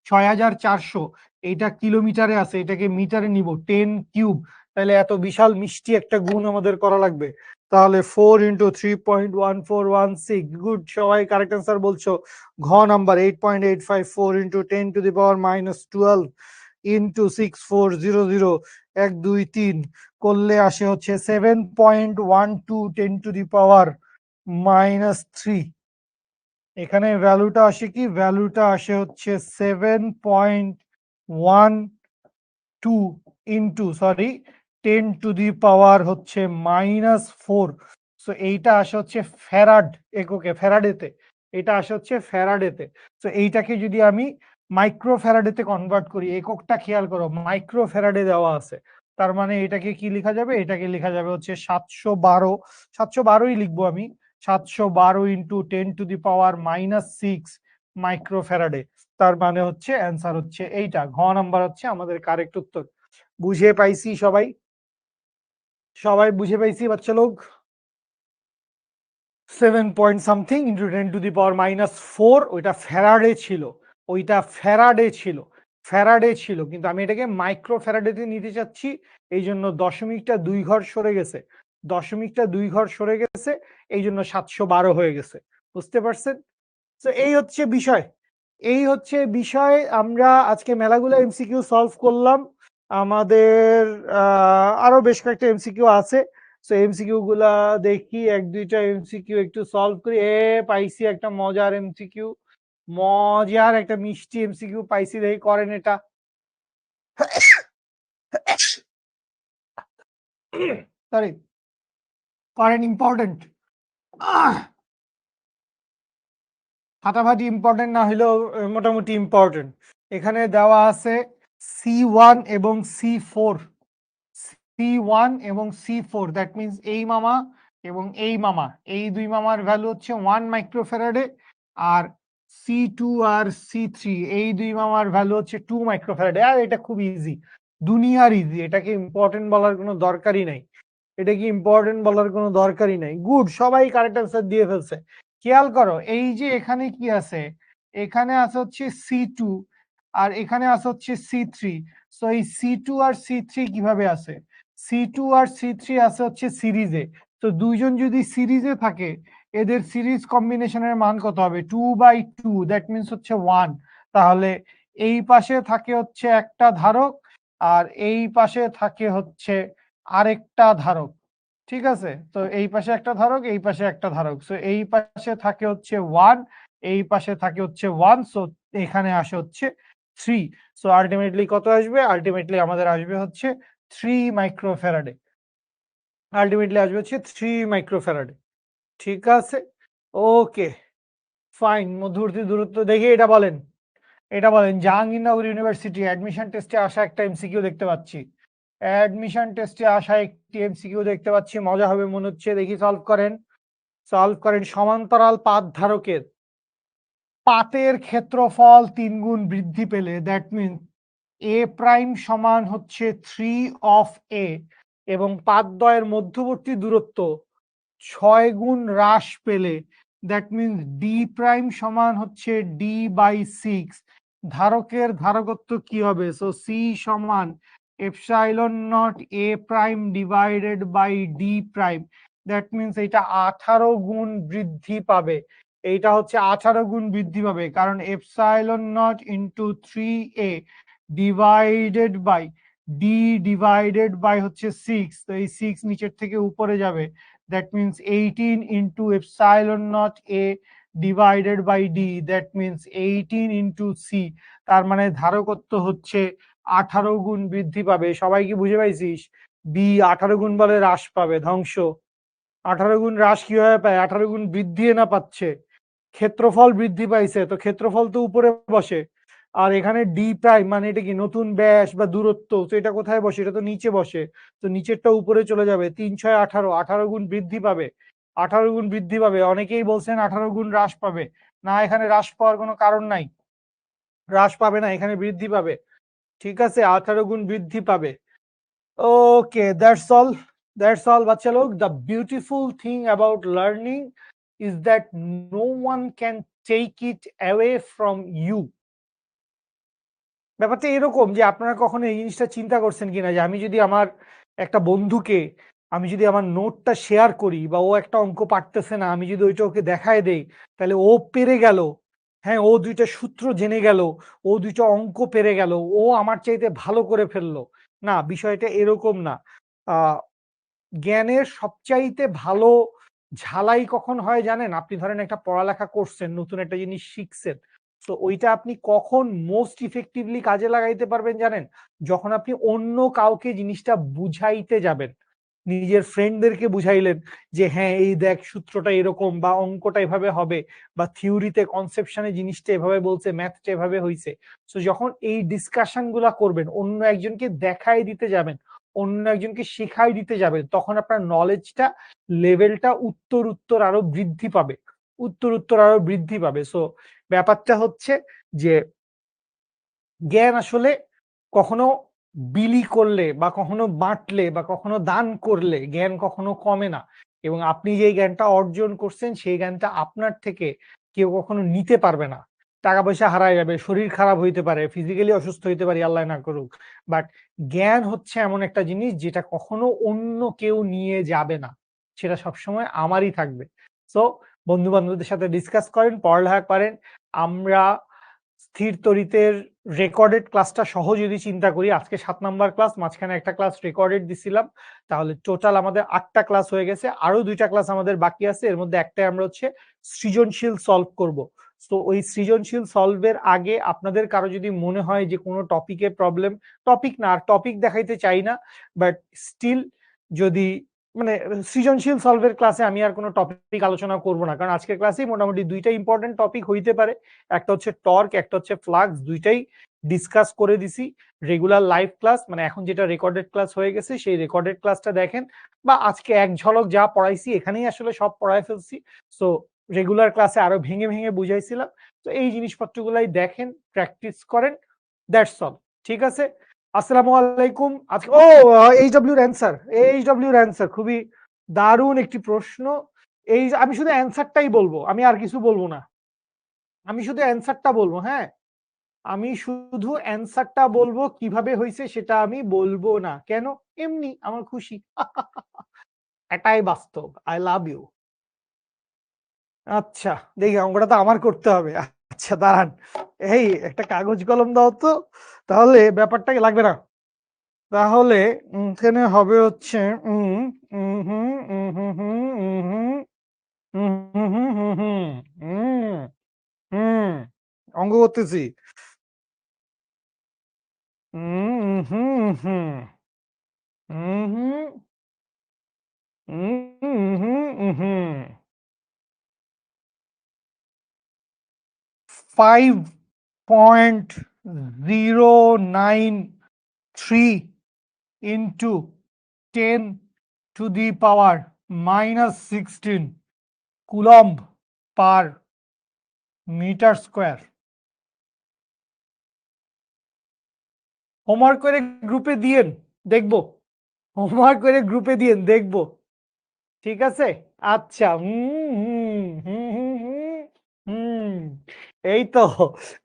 6400। এইটা কিলোমিটারে আছে, এটাকে মিটারে নিব, 10 কিউব। তাহলে এত বিশাল মিষ্টি একটা গুণ আমাদের করা লাগবে। তাহলে 4 × 3.1416, গুড, সবাই কারেক্ট অ্যান্সার বলছো। ঘ নাম্বার 8.854 ইন্টু 10⁻12 ইন্টু 6400, 1 2 3 করলে আসে হচ্ছে 7.12 10⁻⁻3। এখানে ভ্যালুটা আসে কি? ভ্যালুটা আসে হচ্ছে 7.12 ইন্টু, সরি, 10⁻⁻4। সো এইটা আসে হচ্ছে ফ্যারাড এককে, ফ্যারাডেতে, এটা আসে হচ্ছে ফ্যারাডেতে। তো এইটাকে যদি আমি মাইক্রো ফ্যারাডেতে কনভার্ট করি, এককটা খেয়াল করো, মাইক্রো ফ্যারাডে দেওয়া আছে, তার মানে এটাকে কি লেখা যাবে? এটাকে লেখা যাবে হচ্ছে 712, 712ই লিখবো আমি, 712 ইন্টু 10⁻⁻6 মাইক্রো ফ্যারাডে। তার মানে হচ্ছে অ্যান্সার হচ্ছে এইটা, ঘ নাম্বার হচ্ছে আমাদের কারেক্ট উত্তর। বুঝে পাইছি সবাই? সবাই বুঝে পাইছি বাচ্চা লোক? 7 পয়েন্ট সামথিং ইন্টু 10⁻⁻4 ওইটা ফ্যারাডে ছিল। ওইটা ফ্যারাডে ছিল। ফ্যারাডে ছিল। কিন্তু আমি এটাকে মাইক্রো ফ্যারাডেতে নিতে চাচ্ছি। এইজন্য দশমিকটা ২ ঘর সরে গেছে। দশমিকটা ২ ঘর সরে গেছে। এইজন্য ৭১২ হয়ে গেছে। বুঝতে পারছেন? তো এই হচ্ছে বিষয়। এই হচ্ছে বিষয়। আমরা আজকে মেলাগুলো এমসিকিউ সলভ করলাম। আমাদের আরো বেশ কয়েকটা এমসিকিউ আছে। তো এমসিকিউ গুলা দেখি, ১-২টা এমসিকিউ একটু সলভ করি। পাইছি একটা মজার এমসিকিউ, মজার একটা মিষ্টি এমসিকিউ পাইছি, দেখি করেন এটা। সরি, করেন। ইম্পর্টেন্ট, ফাটাফাটি ইম্পর্টেন্ট না হলেও মোটামুটি ইম্পর্টেন্ট। এখানে দেওয়া আছে C1 এবং C4। C1 এবং C4, দ্যাট মিনস এই মামা এবং এই মামা, এই দুই মামার ভ্যালু হচ্ছে 1 মাইক্রোফ্যারাডে। আর C2 আর C3 এই দুই মামার ভ্যালু হচ্ছে 2 মাইক্রোফ্যারাডে। আর এটা খুব ইজি, দুনিয়ার ইজি। এটাকে ইম্পর্টেন্ট বলার কোনো দরকারই নাই। এটা কি ইম্পর্টেন্ট বলার কোনো দরকারই নাই। গুড, সবাই কারেক্ট আনসার দিয়ে ফেলছে। খেয়াল করো, এই যে এখানে কি আছে, এখানে আছে হচ্ছে C2 আর এখানে আছে হচ্ছে C3। সো এই C2 আর C3 কিভাবে আছে? C2 আর C3 আছে হচ্ছে সিরিজে। তো দুইজন যদি সিরিজে থাকে, এদের সিরিজ কম্বিনেশনের মান কত হবে? 2/2, দ্যাট মিনস হচ্ছে 1। তাহলে এই পাশে থাকে হচ্ছে একটা ধারক, আর এই পাশে থাকে হচ্ছে আরেকটা ধারক। ঠিক আছে? তো এই পাশে একটা ধারক, এই পাশে একটা ধারক। সো এই পাশে থাকে হচ্ছে 1, এই পাশে থাকে হচ্ছে 1। সো এখানে আসে হচ্ছে 3। সো আলটিমেটলি কত আসবে? আলটিমেটলি আমাদের আসবে হচ্ছে 3 মাইক্রোফ্যারাডে। আলটিমেটলি আসবে হচ্ছে 3 মাইক্রোফ্যারাডে। ঠিক আছে? ওকে, ফাইন। মধ্যবর্তী দূরত্ব দেখি, এটা বলেন। এটা বলেন, জাহাঙ্গীরনগর ইউনিভার্সিটি অ্যাডমিশন টেস্টে আসা একটা এমসিকিউ দেখতে পাচ্ছি। অ্যাডমিশন টেস্টে আসা একটি এমসিকিউ দেখতে পাচ্ছি, মজা হবে মনে হচ্ছে। দেখি সলভ করেন। সলভ করেন। সমান্তরাল পাত ধারকের পাতের ক্ষেত্রফল ৩ গুণ বৃদ্ধি পেলে, দ্যাট মিনস এ প্রাইম সমান হচ্ছে 3 অফ এ, এবং পাতদ্বয়ের মধ্যবর্তী দূরত্ব ৬ গুণ হ্রাস পেলে, দ্যাট মিনস ডি প্রাইম সমান হচ্ছে D/6। ধারকের ধারকত্ব কি হবে? সো সি সমান epsilon naught A prime divided by D prime. That means এটা 18 গুণ বৃদ্ধি পাবে। এইটা হচ্ছে 18 গুণ বৃদ্ধি পাবে, কারণ epsilon naught into 3a divided by D divided by হচ্ছে 6। তো এই 6 নিচের থেকে উপরে যাবে। That means 18 into epsilon naught a divided by d, that means 18 into c। তার মানে ধারকত্ব হচ্ছে 18 গুণ বৃদ্ধি পাবে। সবাই কি বুঝে পাইছিস? বি 18 গুণ বলে হ্রাস পাবে, ধ্বংস। 18 গুণ হ্রাস কিভাবে পায়? 18 গুণ বৃদ্ধি না পাচ্ছে, ক্ষেত্রফল বৃদ্ধি পাইছে, তো ক্ষেত্রফল তো উপরে বসে। আর এখানে ডি প্রাইম মানে এটা কি? নতুন ব্যাস বা দূরত্ব। তো এটা কোথায় বসে? এটা তো নিচে বসে। তো নিচেরটা উপরে চলে যাবে। 3×6 18, 18 গুণ বৃদ্ধি পাবে। 18 গুণ বৃদ্ধি পাবে। অনেকেই বলছেন 18 গুণ হ্রাস পাবে। না, এখানে হ্রাস পাওয়ার কোনো কারণ নাই। হ্রাস পাবে না, এখানে বৃদ্ধি পাবে। ঠিক আছে, 18 গুণ বৃদ্ধি পাবে। Okay, that's all. That's all বাচ্চা লোক। The beautiful thing about learning is that no one can take it away from you. ব্যাপারটা এরকম যে আপনারা কখনো এই জিনিসটা চিন্তা করছেন কিনা, যে আমি যদি আমার একটা বন্ধুকে, আমি যদি আমার নোটটা শেয়ার করি, বা ও একটা অঙ্ক পারতেছে না, আমি যদি ওইটা ওকে দেখায় দেই, তাহলে ও পেরে গেল। হ্যাঁ, ও দুইটা সূত্র জেনে গেল, ও দুইটা অঙ্ক পেরে গেল, ও আমার চাইতে ভালো করে ফেললো। না, বিষয়টা এরকম না। আহ জ্ঞানের সবচাইতে ভালো ঝালাই কখন হয় জানেন? আপনি ধরেন একটা পড়ালেখা করছেন, নতুন একটা জিনিস শিখছেন, তো ওইটা আপনি কখন মোস্ট ইফেক্টিভলি কাজে লাগাইতে পারবেন জানেন? যখন আপনি অন্য কাউকে জিনিসটা বুঝাইতে যাবেন। নিজের ফ্রেন্ডদেরকে বুঝাইলেন যে হ্যাঁ, এই দেখ সূত্রটা এরকম, বা অঙ্কটা এভাবে হবে, বা থিওরিতে কনসেপশনে জিনিসটা এভাবে বলছে, ম্যাথটা এভাবে হইছে। তো যখন এই ডিসকাশন গুলা করবেন, অন্য একজনকে দেখাই দিতে যাবেন, অন্য একজনকে শেখাই দিতে যাবেন, তখন আপনার নলেজটা লেভেলটা উত্তর উত্তর আরো বৃদ্ধি পাবে। উত্তর উত্তর আরো বৃদ্ধি পাবে। সো ব্যাপারটা হচ্ছে যে জ্ঞান আসলে কখনো বিলি করলে বা কখনো বাঁটলে বা কখনো দান করলে জ্ঞান কখনো কমে না, এবং আপনি যে জ্ঞানটা অর্জন করছেন সেই জ্ঞানটা আপনার থেকে কেউ কখনো নিতে পারবে না। টাকা পয়সা হারায় যাবে, শরীর খারাপ হইতে পারে, ফিজিক্যালি অসুস্থ হইতে পারি, আল্লাহ না করুক, বাট জ্ঞান হচ্ছে এমন একটা জিনিস যেটা কখনো অন্য কেউ নিয়ে যাবে না, সেটা সবসময় আমারই থাকবে। সো বন্ধু বান্ধবদের সাথে ডিসকাস করেন, পড়ালেখা করেন। আমরা স্থির তড়িতের রেকর্ডেড ক্লাসটা সহ যদি চিন্তা করি, আজকে 7 নাম্বার ক্লাস, মাঝখানে একটা ক্লাস রেকর্ডেড দিছিলাম, তাহলে টোটাল আমাদের 8টা ক্লাস হয়ে গেছে। আরো 2টা ক্লাস আমাদের বাকি আছে, এর মধ্যে একটাই আমরা হচ্ছে সৃজনশীল সলভ করব। তো ওই সৃজনশীল সলভের আগে আপনাদের কারো যদি মনে হয় যে কোনো টপিকে প্রবলেম, টপিক না, আর টপিক দেখাইতে চাই না, বাট স্টিল যদি মানে সৃজনশীল সলভের ক্লাসে আমি আর কোনো টপিক আলোচনা করব না, কারণ আজকের ক্লাসেই মোটামুটি 2টা ইম্পর্টেন্ট টপিক হইতে পারে, একটা হচ্ছে টর্ক, একটা হচ্ছে ফ্লাক্স, দুইটাই ডিসকাস করে দিছি। রেগুলার লাইভ ক্লাস মানে এখন যেটা রেকর্ডেড ক্লাস হয়ে গেছে সেই রেকর্ডেড ক্লাসটা দেখেন, বা আজকে এক ঝলক যা পড়াইছি এখানেই আসলে সব পড়াই ফেলছি। সো রেগুলার ক্লাসে আরো ভেঙে ভেঙে বুঝাইছিলাম, তো এই জিনিসপত্রগুলাই দেখেন, প্র্যাকটিস করেন, দ্যাটস অল। ঠিক আছে, আসসালামু আলাইকুম। আজকে এইচডব্লিউর অ্যান্সার, এইচডব্লিউর অ্যান্সার খুবই দারুণ একটি প্রশ্ন। এই আমি শুধু অ্যান্সারটাই বলবো, আমি আর কিছু বলবো না, আমি শুধু অ্যান্সারটা বলবো। হ্যাঁ, আমি শুধু অ্যান্সারটা বলবো, কিভাবে হয়েছে সেটা আমি বলবো না। কেন? এমনি আমার খুশি। এটাই বাস্তব। I love you. আচ্ছা, দেখি অঙ্কটা তো আমার করতে হবে। আচ্ছা দাঁড়ান, এই একটা কাগজ কলম দাও তো, তাহলে ব্যাপারটা লাগবে না। তাহলে এখানে হবে হচ্ছে উম উম হুম উম হুম হুম উম হুম উম হুম হুম হুম হুম হুম হুম অঙ্ক করতেছি। হুম হুম হুম হুম হুম 5.093 into 10 to the power minus 16 coulomb per meter square. Homework করে গ্রুপে দিয়েন, দেখবো। হোমওয়ার্ক করে গ্রুপে দিয়েন, দেখবো। ঠিক আছে, আচ্ছা। হুম হুম হুম হুম হুম হুম এই তো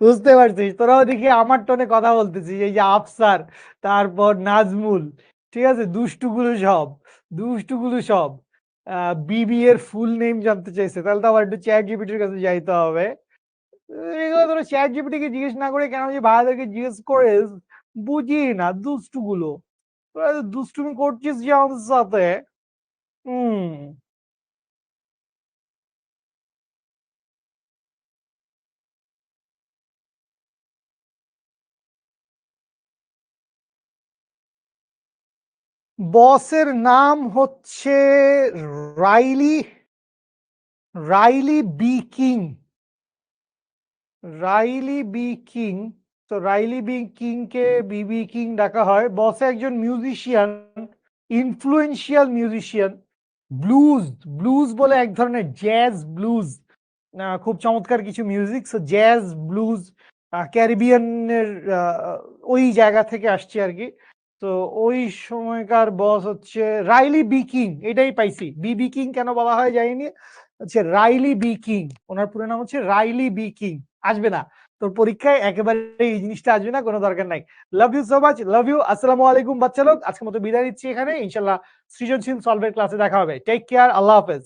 বুঝতে পারছিস, তোরাও দেখি আমার টোনে কথা বলতেছিস। এই যে আফসার, তারপর নাজমুল, ঠিক আছে, দুষ্টুগুলো সব, দুষ্টুগুলো সব বিবি এর ফুল নেম জানতে চাইছে, তাহলে তো আবার একটু চ্যাট জিপিটির কাছে যাইতে হবে। এগুলো তোরা চ্যাট জিপিটি কে জিজ্ঞেস না করে কেন যে ভাইদেরকে জিজ্ঞেস করে, বুঝি না দুষ্টুগুলো। তোরা দুষ্টুমি করছিস যে আমাদের সাথে। হুম বসের নাম হচ্ছে Riley, Riley B King, Riley B King. তো রাইলি বি কিং কে বিবি কিং ডাকা হয়। বস একজন musician, influential musician. Blues, blues বলে এক ধরনের জ্যাজ ব্লুজ, খুব চমৎকার কিছু মিউজিক। সো জ্যাজ ব্লুজ ক্যারিবিয়ানের ওই জায়গা থেকে আসছে আর কি। তো ওই সময়কার বস হচ্ছে রাইলি বি কিং, এটাই পাইছি। বিবি কিং কেন বলা হয় যায়নি, হচ্ছে রাইলি বি কিং, ওনার পুরো নাম হচ্ছে রাইলি বি কিং। আসবে না তোর পরীক্ষায়, একেবারে এই জিনিসটা আসবে না, কোনো দরকার নাই। Love you so much, love you. আসসালামু আলাইকুম বাচ্চা লোক, আজকের মতো বিদায় নিচ্ছি এখানে, ইনশাল্লাহ সৃজনশীল সলভের ক্লাসে দেখা হবে। টেক কেয়ার, আল্লাহ হাফেজ।